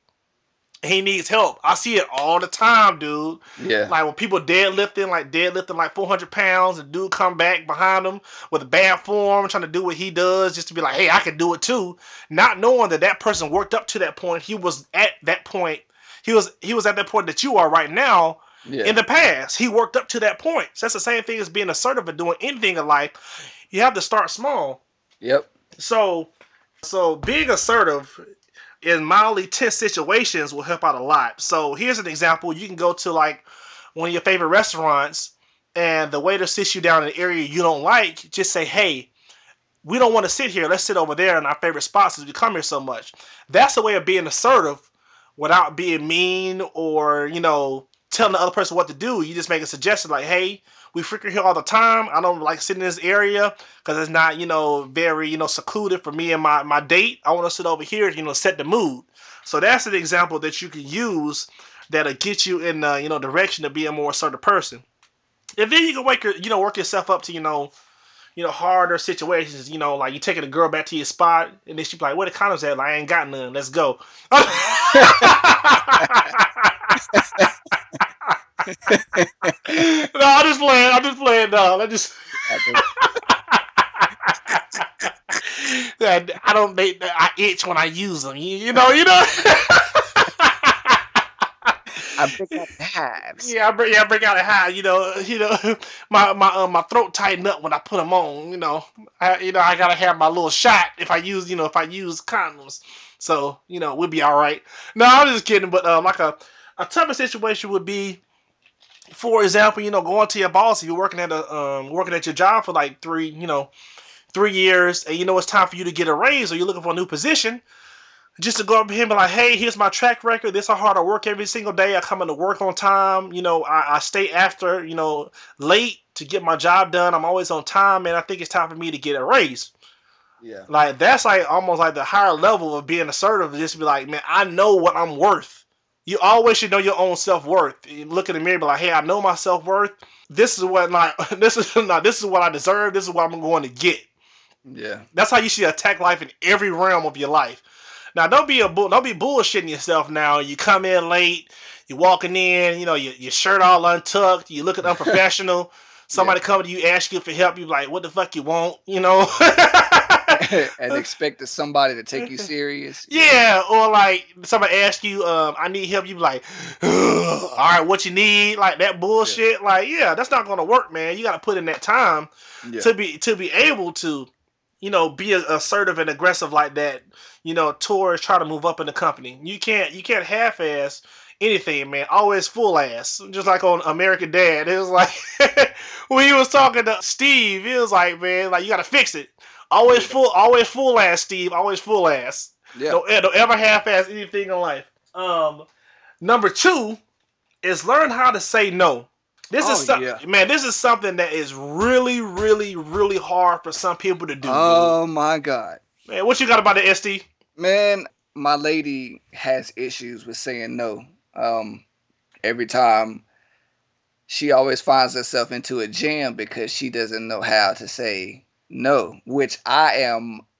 He needs help. I see it all the time, dude. Yeah. Like when people deadlifting like 400 pounds, and dude come back behind him with a bad form, trying to do what he does, just to be like, hey, I can do it too. Not knowing that person worked up to that point. He was at that point. He was at that point that you are right now. Yeah. In the past, he worked up to that point. So that's the same thing as being assertive and doing anything in life. You have to start small. Yep. So being assertive, in mildly tense situations will help out a lot. So here's an example. You can go to like one of your favorite restaurants and the waiter sits you down in an area you don't like. Just say, hey, we don't want to sit here. Let's sit over there in our favorite spots since we come here so much. That's a way of being assertive without being mean or, telling the other person what to do. You just make a suggestion like, hey, we freaking here all the time. I don't like sitting in this area because it's not, very, secluded for me and my date. I want to sit over here, set the mood. So that's an example that you can use that'll get you in the, direction of being a more assertive person. And then you can work yourself up to, harder situations, like you taking a girl back to your spot, and then she be like, "Where the condoms at? Like, I ain't got none. Let's go." No, I'm just playing. No, I itch when I use them. You know. I bring out the hives. Yeah, I bring out a hive. My throat tighten up when I put them on. I gotta have my little shot if I use condoms. So we'll be all right. No, I'm just kidding. But like a tougher situation would be, for example, going to your boss if you're working at your job for like 3 years, and it's time for you to get a raise or you're looking for a new position. Just to go up to him and be like, hey, here's my track record. This is how hard I work every single day. I come into work on time. I stay after, late to get my job done. I'm always on time, and I think it's time for me to get a raise. Yeah. Like, that's like almost like the higher level of being assertive. Just to be like, man, I know what I'm worth. You always should know your own self-worth. You look in the mirror and be like, hey, I know my self-worth. This is what this is what I deserve. This is what I'm going to get. Yeah. That's how you should attack life in every realm of your life. Now, don't be bullshitting yourself now. You come in late, you're walking in, your shirt all untucked, you looking unprofessional. Somebody come to you, ask you for help, you like, what the fuck you want, And expect somebody to take you serious. Yeah, or like somebody ask you, I need help, you be like, all right, what you need, like that bullshit. Yeah. Like, yeah, that's not gonna work, man. You gotta put in that time to be able to, be assertive and aggressive like that, towards try to move up in the company. You can't half-ass anything, man. Always full ass. Just like on American Dad. It was like when he was talking to Steve, it was like, man, like you gotta fix it. Always full ass, Steve. Always full ass. Yeah. Don't ever half-ass anything in life. Number 2 is learn how to say no. This is something that is really, really, really hard for some people to do. Oh my God. Man, what you got about the SD? Man, my lady has issues with saying no. Every time she always finds herself into a jam because she doesn't know how to say no, which I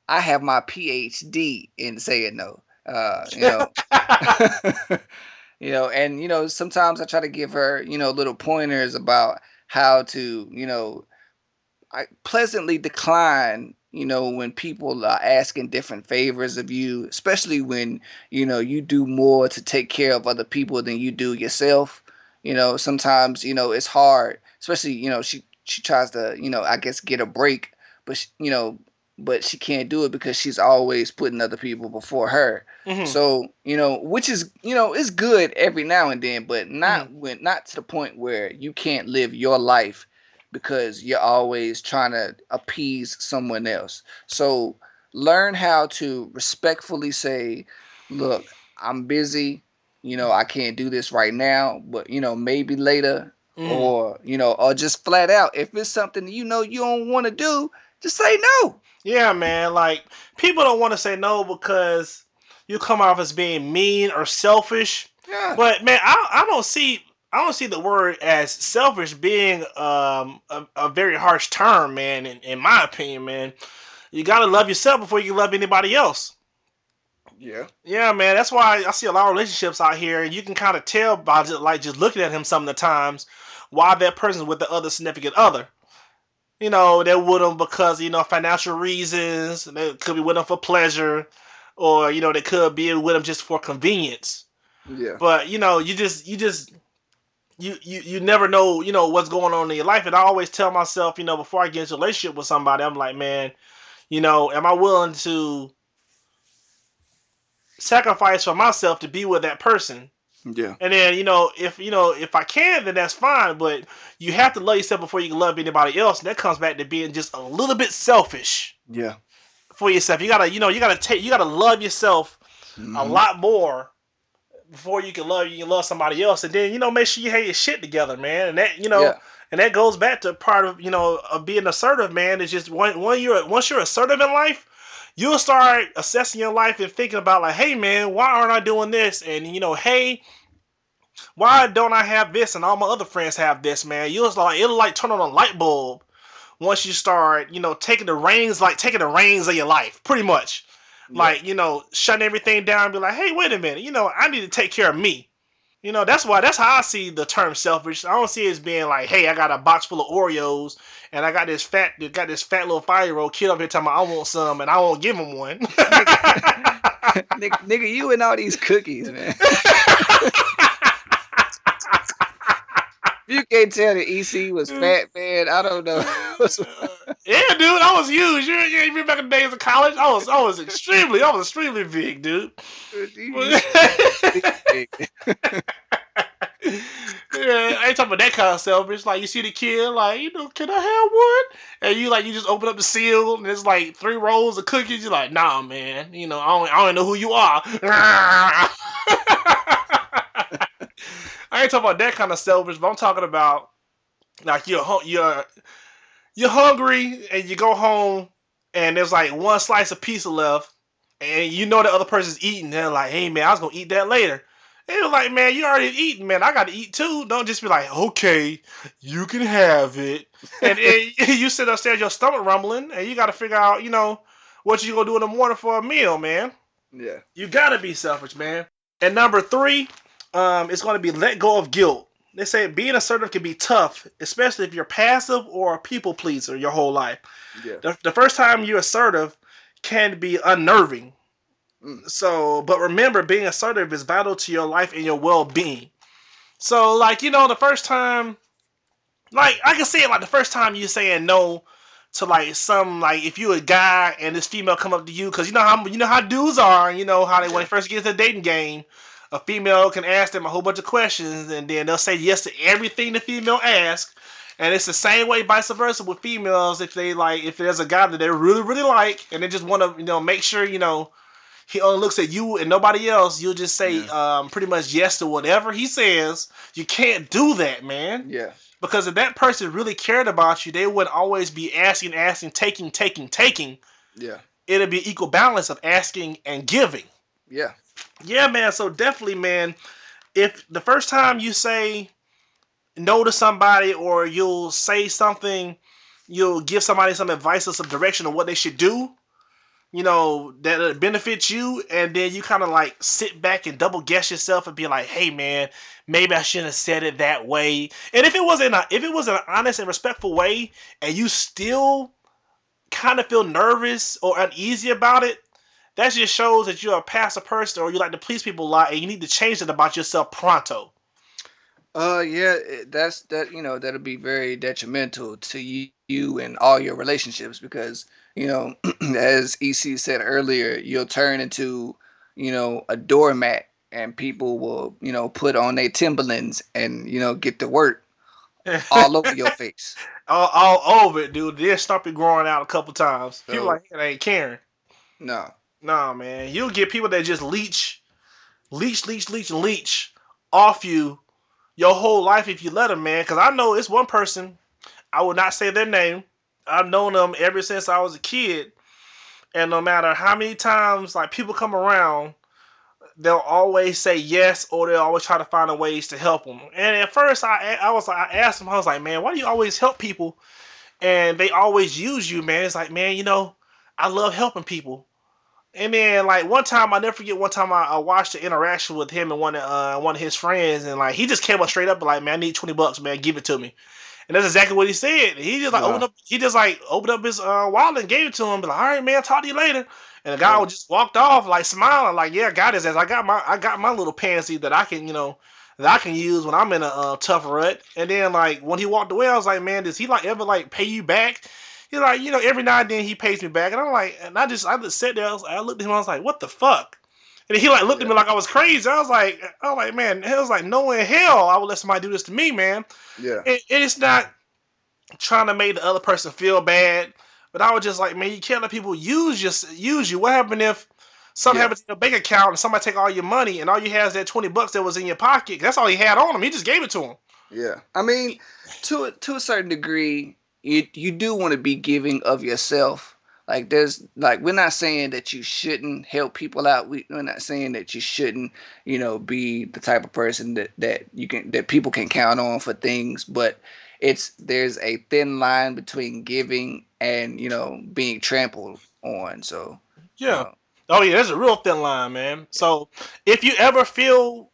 have my PhD in saying no. And sometimes I try to give her, little pointers about how to, I pleasantly decline, when people are asking different favors of you, especially when, you do more to take care of other people than you do yourself. Sometimes, it's hard, especially, she tries to, I guess get a break, but, but she can't do it because she's always putting other people before her. Mm-hmm. So, which is, it's good every now and then, but not not to the point where you can't live your life because you're always trying to appease someone else. So learn how to respectfully say, look, I'm busy, I can't do this right now, but, maybe later, or, or just flat out, if it's something you don't want to do, just say no. Yeah, man. Like, people don't want to say no because you come off as being mean or selfish. Yeah. But man, I don't see the word as selfish being a very harsh term, man. In my opinion, man, you gotta love yourself before you can love anybody else. Yeah. Yeah, man. That's why I see a lot of relationships out here, and you can kind of tell by just looking at him some of the times why that person's with the other significant other. They're with them because, financial reasons. They could be with them for pleasure, or, they could be with them just for convenience. Yeah. But, you never know, what's going on in your life. And I always tell myself, before I get into a relationship with somebody, I'm like, man, am I willing to sacrifice for myself to be with that person. Yeah. And then, if I can, then that's fine. But you have to love yourself before you can love anybody else. And that comes back to being just a little bit selfish Yeah. for yourself. You gotta love yourself a Hmm. lot more before you can love somebody else. And then, make sure you have your shit together, man. And Yeah. that goes back to part of, of being assertive, man. It's just once you're assertive in life, you'll start assessing your life and thinking about like, hey man, why aren't I doing this? And hey, why don't I have this and all my other friends have this, man? It'll like turn on a light bulb once you start, taking the reins of your life, pretty much. Yeah. Like, shutting everything down and be like, hey, wait a minute, I need to take care of me. That's how I see the term selfish. I don't see it as being like, hey, I got a box full of Oreos and I got this fat little 5-year-old kid up here telling me I want some and I won't give him one. Nigga, nigga, you and all these cookies, man. You can't tell the EC was fat, man. I don't know. Yeah, dude, I was huge. You remember back in the days of college? I was extremely big, dude. Yeah, I ain't talking about that kind of selfish. Like you see the kid, like, can I have one? And you just open up the seal and it's like 3 rolls of cookies. You're like, nah, man. I don't know who you are. I ain't talking about that kind of selfish, but I'm talking about like you're hungry and you go home and there's like one slice of pizza left and the other person's eating. They're like, hey man, I was gonna eat that later. And you're like, man, you already eating, man. I got to eat too. Don't just be like, okay, you can have it. And you sit upstairs, your stomach rumbling, and you got to figure out, what you gonna do in the morning for a meal, man. Yeah. You gotta be selfish, man. And number 3, it's gonna be let go of guilt. They say being assertive can be tough, especially if you're passive or a people pleaser your whole life. Yeah. The first time you're assertive can be unnerving. So, but remember, being assertive is vital to your life and your well-being. So, like, the first time, like, I can see it like the first time you saying no to like like if you a guy and this female come up to you, because you know how dudes are, how when they first get into the dating game, a female can ask them a whole bunch of questions and then they'll say yes to everything the female asks. And it's the same way vice versa with females. If there's a guy that they really, really like and they just want to, make sure, he only looks at you and nobody else, you'll just say pretty much yes to whatever he says. You can't do that, man. Yeah. Because if that person really cared about you, they wouldn't always be asking, taking. Yeah. It'll be equal balance of asking and giving. Yeah. Yeah, man. So definitely, man, if the first time you say no to somebody or you'll say something, you'll give somebody some advice or some direction on what they should do, that benefits you, and then you kind of like sit back and double guess yourself and be like, hey man, maybe I shouldn't have said it that way. And if it was an honest and respectful way and you still kind of feel nervous or uneasy about it, that just shows that you're a passive person or you like to please people a lot and you need to change it about yourself pronto. Yeah, that'll be very detrimental to you and all your relationships because, as EC said earlier, you'll turn into, a doormat and people will, put on their Timberlands and, get to work all over your face. all over it, dude. They'll stop it growing out a couple times. People So, like that ain't caring. no. Nah, man. You'll get people that just leech off you your whole life if you let them, man. Because I know it's one person, I will not say their name. I've known them ever since I was a kid. And no matter how many times like people come around, they'll always say yes or they'll always try to find a ways to help them. And at first I asked them, I was like, man, why do you always help people? And they always use you, man. It's like, man, I love helping people. And then, like one time, I never forget. One time, I watched the interaction with him and one of his friends, and like he just came up straight up, like, "Man, I need $20, man. Give it to me." And that's exactly what he said. He just like Wow. opened up his wallet and gave it to him. Be like, "All right, man, talk to you later." And the guy Yeah. just walked off, like smiling, like, "Yeah, I got his ass. I got my little pansy that I can, that I can use when I'm in a tough rut." And then, like when he walked away, I was like, "Man, does he like ever like pay you back?" He's like, every now and then he pays me back, and I'm like, and I just sat there, I looked at him, I was like, what the fuck? And he like looked at Yeah. me like I was crazy. I was like, man, it was like no in hell I would let somebody do this to me, man. Yeah. It's not trying to make the other person feel bad, but I was just like, man, you can't let people use you. What happened if something Yeah. happens to your bank account and somebody take all your money and all you have is that $20 that was in your pocket? That's all he had on him. He just gave it to him. Yeah. I mean, to a certain degree, you do want to be giving of yourself. Like we're not saying that you shouldn't help people out. We're not saying that you shouldn't, be the type of person that people can count on for things, but there's a thin line between giving and, being trampled on. So, Yeah. Oh yeah, there's a real thin line, man. So if you ever feel,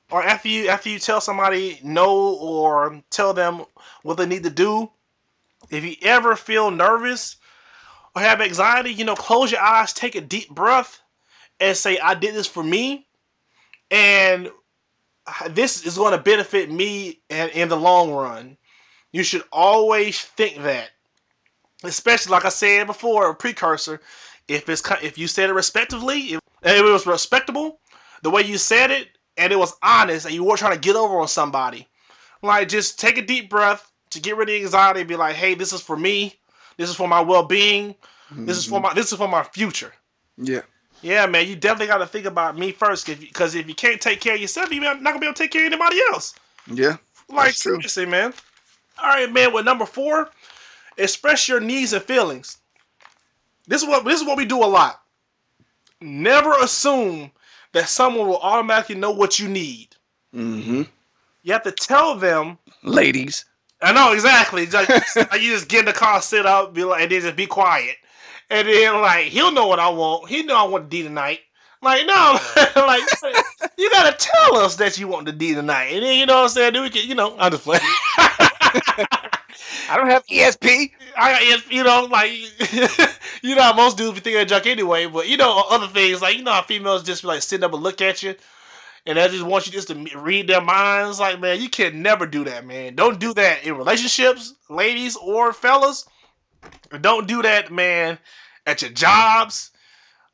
or after you tell somebody no or tell them what they need to do, if you ever feel nervous or have anxiety, close your eyes, take a deep breath, and say, I did this for me, and this is going to benefit me in the long run. You should always think that, especially like I said before, a precursor. If you said it respectively, if it was respectable, the way you said it, and it was honest, and you weren't trying to get over on somebody, like just take a deep breath to get rid of anxiety and be like, hey, this is for me. This is for my well-being. This is for my future. Yeah. Yeah, man, you definitely got to think about me first, because if you can't take care of yourself, you're not gonna be able to take care of anybody else. Yeah. Like seriously, man. All right, man. With number 4, express your needs and feelings. This is what we do a lot. Never assume that someone will automatically know what you need. Mm-hmm. You have to tell them. Ladies. I know exactly. Like, you just get in the car, sit up, be like, and then just be quiet. And then like he'll know what I want. He know I want the D tonight. Like no, like you gotta tell us that you want the D tonight, and then you know what I'm saying. Then we can, I'm just playing. I don't have ESP. I got, like how most dudes be thinking of junk anyway. But other things like how females just be like sitting up and look at you, and they just want you just to read their minds. Like man, you can never do that, man. Don't do that in relationships, ladies or fellas. Don't do that, man. At your jobs,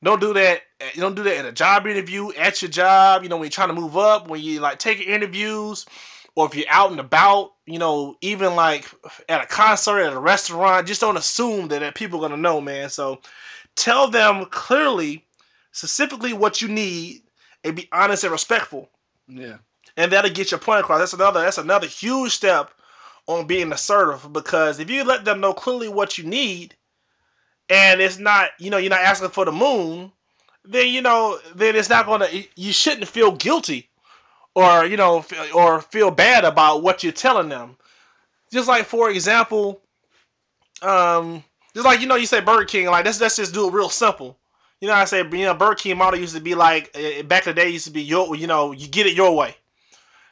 don't do that. You don't do that in a job interview at your job. When you're trying to move up, when you like taking interviews, or if you're out and about. Even like at a concert, at a restaurant. Just don't assume that people are gonna know, man. So tell them clearly, specifically what you need, and be honest and respectful. Yeah, and that'll get your point across. That's another huge step on being assertive, because if you let them know clearly what you need, and it's not, you're not asking for the moon, then then it's not gonna. You shouldn't feel guilty, or or feel bad about what you're telling them. Just like for example, just like you say Burger King, like let's just do it real simple. I say Burger King model used to be like back in the day used to be you get it your way.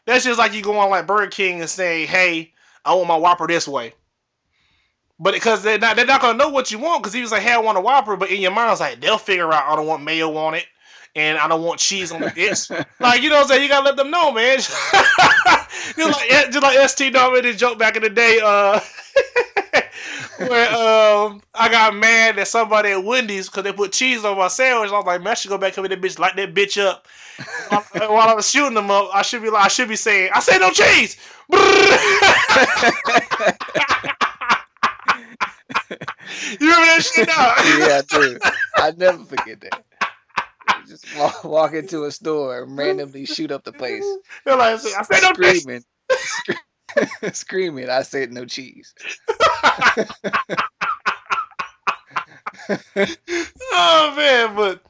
That's just like you go on like Burger King and say, hey, I want my Whopper this way. But because they're not gonna know what you want, because you was like, hey, I want a Whopper, but in your mind it's like they'll figure out I don't want mayo on it, and I don't want cheese on it. It's like what I'm saying, you gotta let them know, man. just like ST Norman did joke back in the day, where I got mad at somebody at Wendy's because they put cheese on my sandwich. I was like, man, I should go back over that bitch, light that bitch up. While I was shooting them up, I should be saying, I said no cheese. You remember that shit? No? Yeah, I do. I never forget that. Just walk into a store and randomly shoot up the place. They're like, I said no cheese. Screaming, I said no cheese. Oh man, but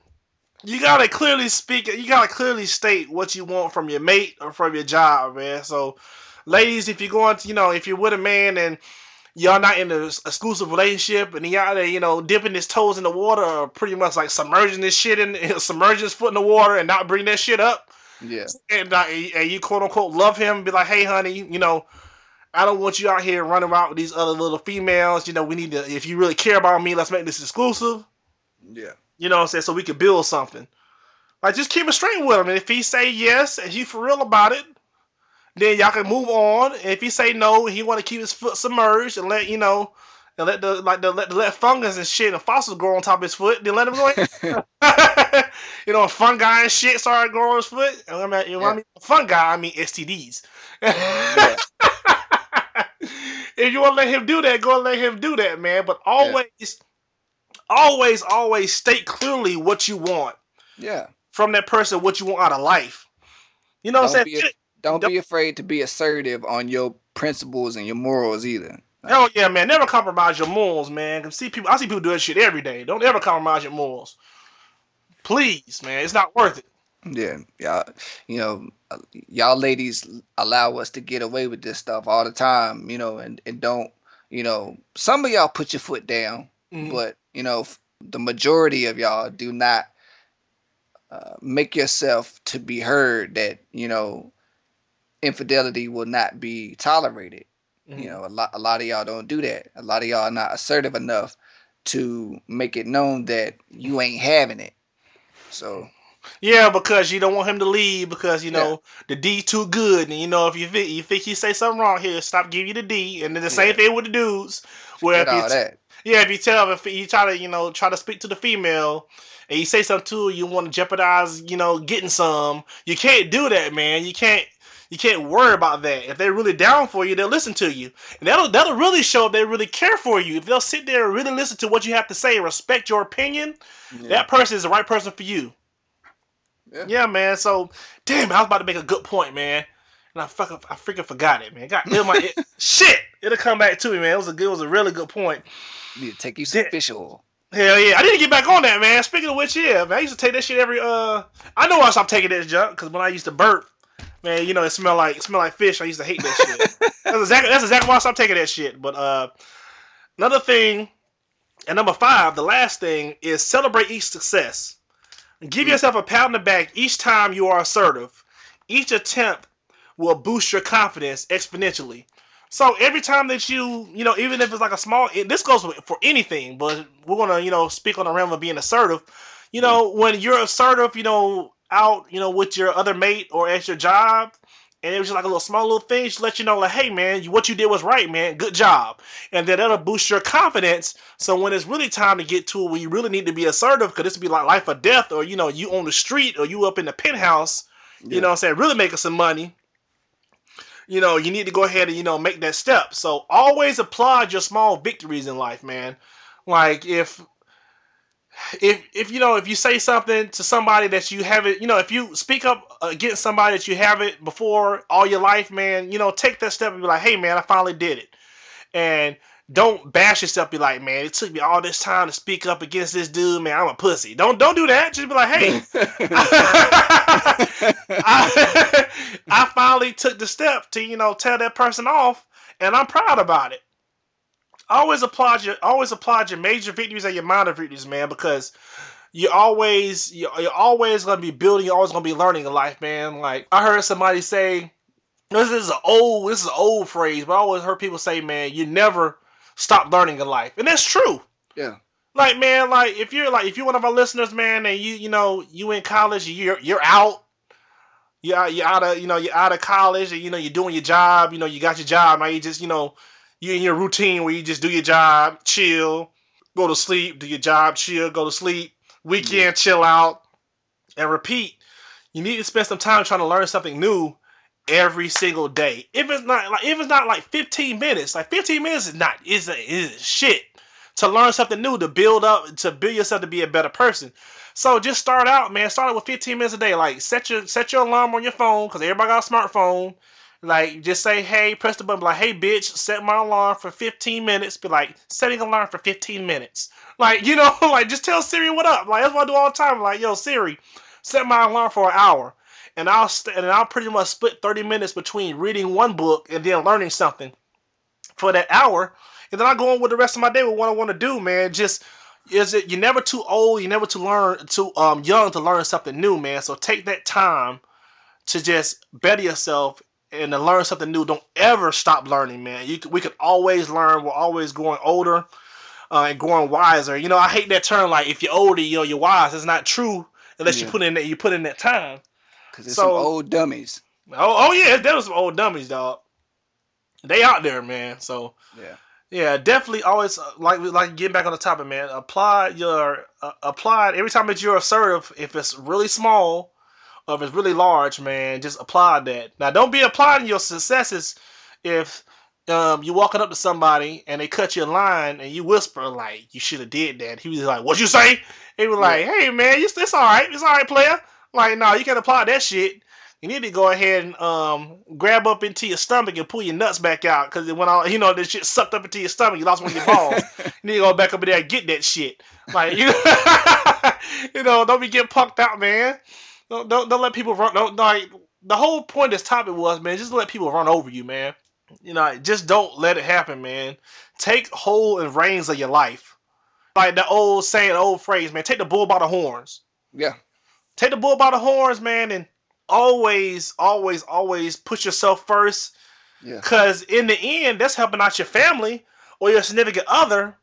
you gotta clearly state what you want from your mate or from your job, man. So ladies, if you're going to, if you're with a man and y'all not in an exclusive relationship and y'all there, dipping his toes in the water, or pretty much like submerging his foot in the water and not bring that shit up. Yeah. And you quote unquote love him, be like, hey honey, I don't want you out here running around with these other little females. We need to, if you really care about me, let's make this exclusive. Yeah. You know what I'm saying? So we can build something. Like, just keep it straight with him. And if he say yes, and he for real about it, then y'all can move on. And if he say no, and he want to keep his foot submerged and let, and let fungus and shit and fossils grow on top of his foot. Then let him go. Fungi and shit started growing on his foot. And I mean fungi, I mean STDs. Yeah. If you want to let him do that, go and let him do that, man. But always state clearly what you want. Yeah. From that person, what you want out of life. You know what I'm saying? Don't be afraid to be assertive on your principles and your morals either. Hell yeah, man. Never compromise your morals, man. I see people do that shit every day. Don't ever compromise your morals. Please, man. It's not worth it. Yeah. Y'all ladies allow us to get away with this stuff all the time, and don't, some of y'all put your foot down, but, the majority of y'all do not make yourself to be heard that, infidelity will not be tolerated. A lot of y'all don't do that. A lot of y'all are not assertive enough to make it known that you ain't having it. So yeah, because you don't want him to leave because the D too good, and if you think he say something wrong, here stop giving you the D, and then the same thing with the dudes. Where if you tell him if you try to speak to the female, and you say something to her, you want to jeopardize getting some. You can't do that, man. You can't worry about that. If they're really down for you, they'll listen to you, and that'll really show if they really care for you. If they'll sit there and really listen to what you have to say and respect your opinion, that person is the right person for you. Yeah, man. So, damn, I was about to make a good point, man, and I freaking forgot it, man. Shit, it'll come back to me, man. It was a really good point. You need to take you some fish oil. Hell yeah, I need to get back on that, man. Speaking of which, yeah, man, I used to take that shit every. I know I stopped taking that junk because when I used to burp, man, it smelled like fish. I used to hate that shit. That's exactly why I stopped taking that shit. But another thing, and number 5, the last thing is celebrate each success. Give yourself a pat on the back each time you are assertive. Each attempt will boost your confidence exponentially. So every time that you even if it's like a small, this goes for anything, but we're gonna, speak on the realm of being assertive. When you're assertive, out, with your other mate or at your job, and it was just like a small little thing to let you know, like, hey, man, what you did was right, man. Good job. And then that'll boost your confidence. So when it's really time to get to it, where you really need to be assertive, because this would be like life or death, or, you on the street, or you up in the penthouse, really making some money. You need to go ahead and, make that step. So always applaud your small victories in life, man. Like if you say something to somebody that you haven't, if you speak up against somebody that you haven't before all your life, man, take that step and be like, hey, man, I finally did it. And don't bash yourself. Be like, man, it took me all this time to speak up against this dude, man. I'm a pussy. Don't do that. Just be like, hey, I finally took the step to, tell that person off, and I'm proud about it. Always applaud your major victories and your minor victories, man, because you're always gonna be building, you're always gonna be learning in life, man. Like I heard somebody say, this is an old phrase, but I always heard people say, man, you never stop learning in life, and that's true. Yeah. Like, man, if you're one of our listeners, man, and you in college, you're out. You're out of college, and you're doing your job. You got your job, man. You just you're in your routine where you just do your job, chill, go to sleep, do your job, chill, go to sleep, weekend, chill out, and repeat. You need to spend some time trying to learn something new every single day. If it's not like 15 minutes, like 15 minutes is shit to learn something new, to build yourself to be a better person. So just start out, man. Start out with 15 minutes a day. Like set your alarm on your phone, because everybody got a smartphone. Like, just say, hey, press the button, be like, hey, bitch, set my alarm for 15 minutes. Be like, setting alarm for 15 minutes. Like, just tell Siri what up. Like, that's what I do all the time. Like, yo, Siri, set my alarm for an hour. And I'll pretty much split 30 minutes between reading one book and then learning something for that hour. And then I go on with the rest of my day with what I want to do, man. You're never too old, you're never too young to learn something new, man. So take that time to just better yourself and to learn something new. Don't ever stop learning, man. We can always learn. We're always growing older and growing wiser. I hate that term, like, if you're older, you're wise. It's not true unless you put in that time. Because it's some old dummies. Oh yeah, there was some old dummies, dog. They out there, man. So Yeah, definitely always like getting back on the topic, man. Apply every time that you're assertive. If it's really small or if it's really large, man, just apply that. Now, don't be applying your successes if you're walking up to somebody and they cut you in line and you whisper like you should have did that. He was like, "What you say?" He was like, "Hey, man, it's all right. It's all right, player." Like, no, you can't apply that shit. You need to go ahead and grab up into your stomach and pull your nuts back out because it went all, this shit sucked up into your stomach. You lost one of your balls. You need to go back up in there and get that shit. Like, don't be getting punked out, man. Don't let people run. Don't, like, the whole point of this topic was, man, just let people run over you, man. Just don't let it happen, man. Take hold and reins of your life. Like the old saying, the old phrase, man, take the bull by the horns. Yeah. Take the bull by the horns, man, and always put yourself first. Yeah. Because in the end, that's helping out your family or your significant other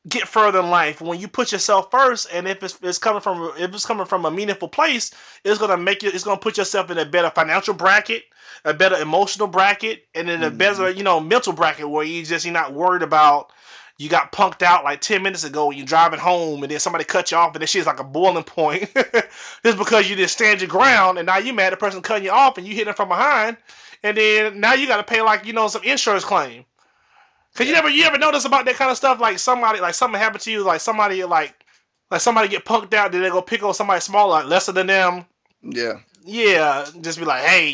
get further in life. When you put yourself first, and if it's coming from a meaningful place, it's gonna put yourself in a better financial bracket, a better emotional bracket, and in a better mental bracket where you're not worried about you got punked out like 10 minutes ago when you're driving home and then somebody cut you off and that shit's like a boiling point just because you didn't stand your ground, and now you mad at the person cutting you off and you hit them from behind, and then now you got to pay some insurance claim. Cause you ever notice about that kind of stuff, like something happened to you, like somebody get punked out, then they go pick up somebody smaller, lesser than them. Yeah, just be like, hey,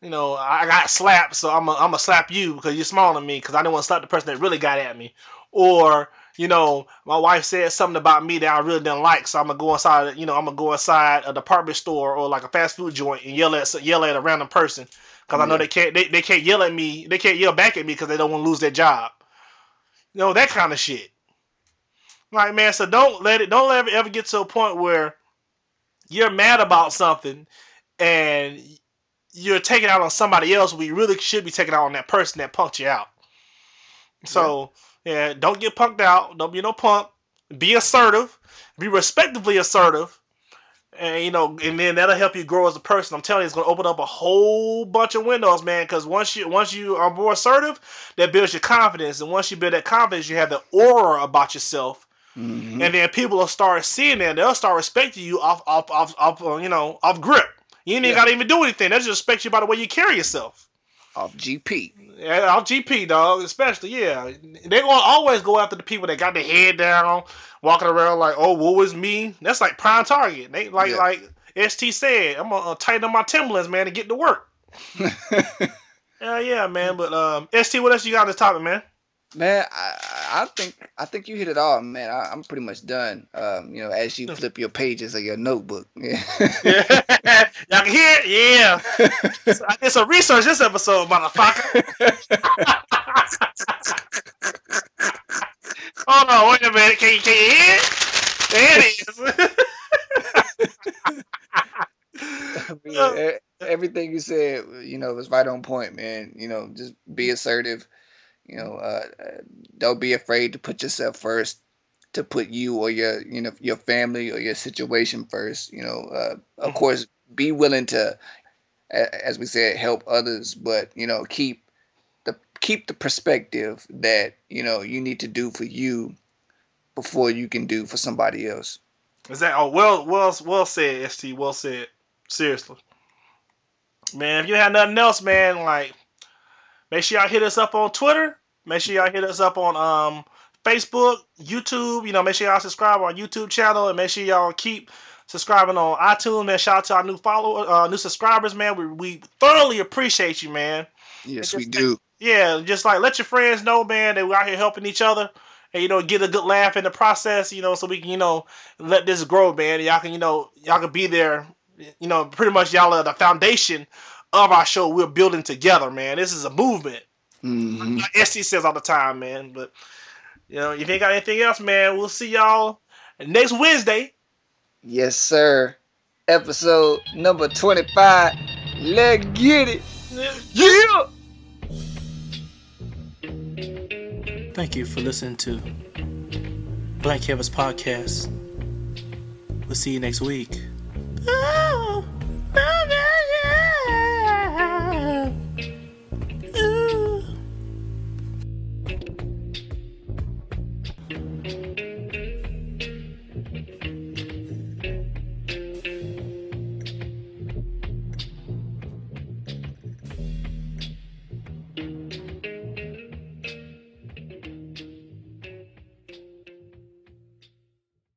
I got slapped, so I'm gonna slap you because you're smaller than me, because I didn't want to slap the person that really got at me. Or my wife said something about me that I really didn't like, so I'm gonna go inside a department store or like a fast food joint and yell at a random person. Because I know they can't yell at me. They can't yell back at me because they don't want to lose their job. That kind of shit. Like, man, so don't let it ever get to a point where you're mad about something and you're taking out on somebody else when you really should be taking out on that person that punked you out. So, yeah, don't get punked out. Don't be no punk. Be assertive. Be respectively assertive. And and then that'll help you grow as a person. I'm telling you, it's gonna open up a whole bunch of windows, man. Because once you are more assertive, that builds your confidence, and once you build that confidence, you have the aura about yourself, and then people will start seeing that. They'll start respecting you off grip. You ain't gotta even do anything. They'll just respect you by the way you carry yourself. Off GP. Yeah, off GP, dog. Especially, yeah. They're gonna always go after the people that got their head down, walking around like, oh, woe is me. That's like prime target. They like ST said, I'm gonna tighten up my Timberlands, man, and get to work. Yeah, man. But ST, what else you got on this topic, man? Man, I think you hit it all, man. I'm pretty much done. As you flip your pages of your notebook. Yeah. Y'all can hear it? Yeah. So I did some research this episode, motherfucker. Hold on, wait a minute. Can you hear it? There it is. Everything you said, was right on point, man. Just be assertive. Don't be afraid to put yourself first, to put you or your family or your situation first. Of course, be willing to, as we said, help others, but keep the perspective that you need to do for you before you can do for somebody else. Is that well said, ST? Well said. Seriously, man. If you have nothing else, man, like, make sure y'all hit us up on Twitter. Make sure y'all hit us up on Facebook, YouTube. Make sure y'all subscribe on our YouTube channel, and make sure y'all keep subscribing on iTunes, man. Shout out to our new subscribers, man. We thoroughly appreciate you, man. Yes, we do. Yeah, just like let your friends know, man, that we're out here helping each other, and get a good laugh in the process, so we can let this grow, man. Y'all can be there. Pretty much y'all are the foundation of our show. We're building together, man. This is a movement. Like SC says all the time, man. But if you ain't got anything else, man, we'll see y'all next Wednesday. Yes, sir. Episode number 25. Let's get it. Yeah. Thank you for listening to Blank Canvas Podcast. We'll see you next week.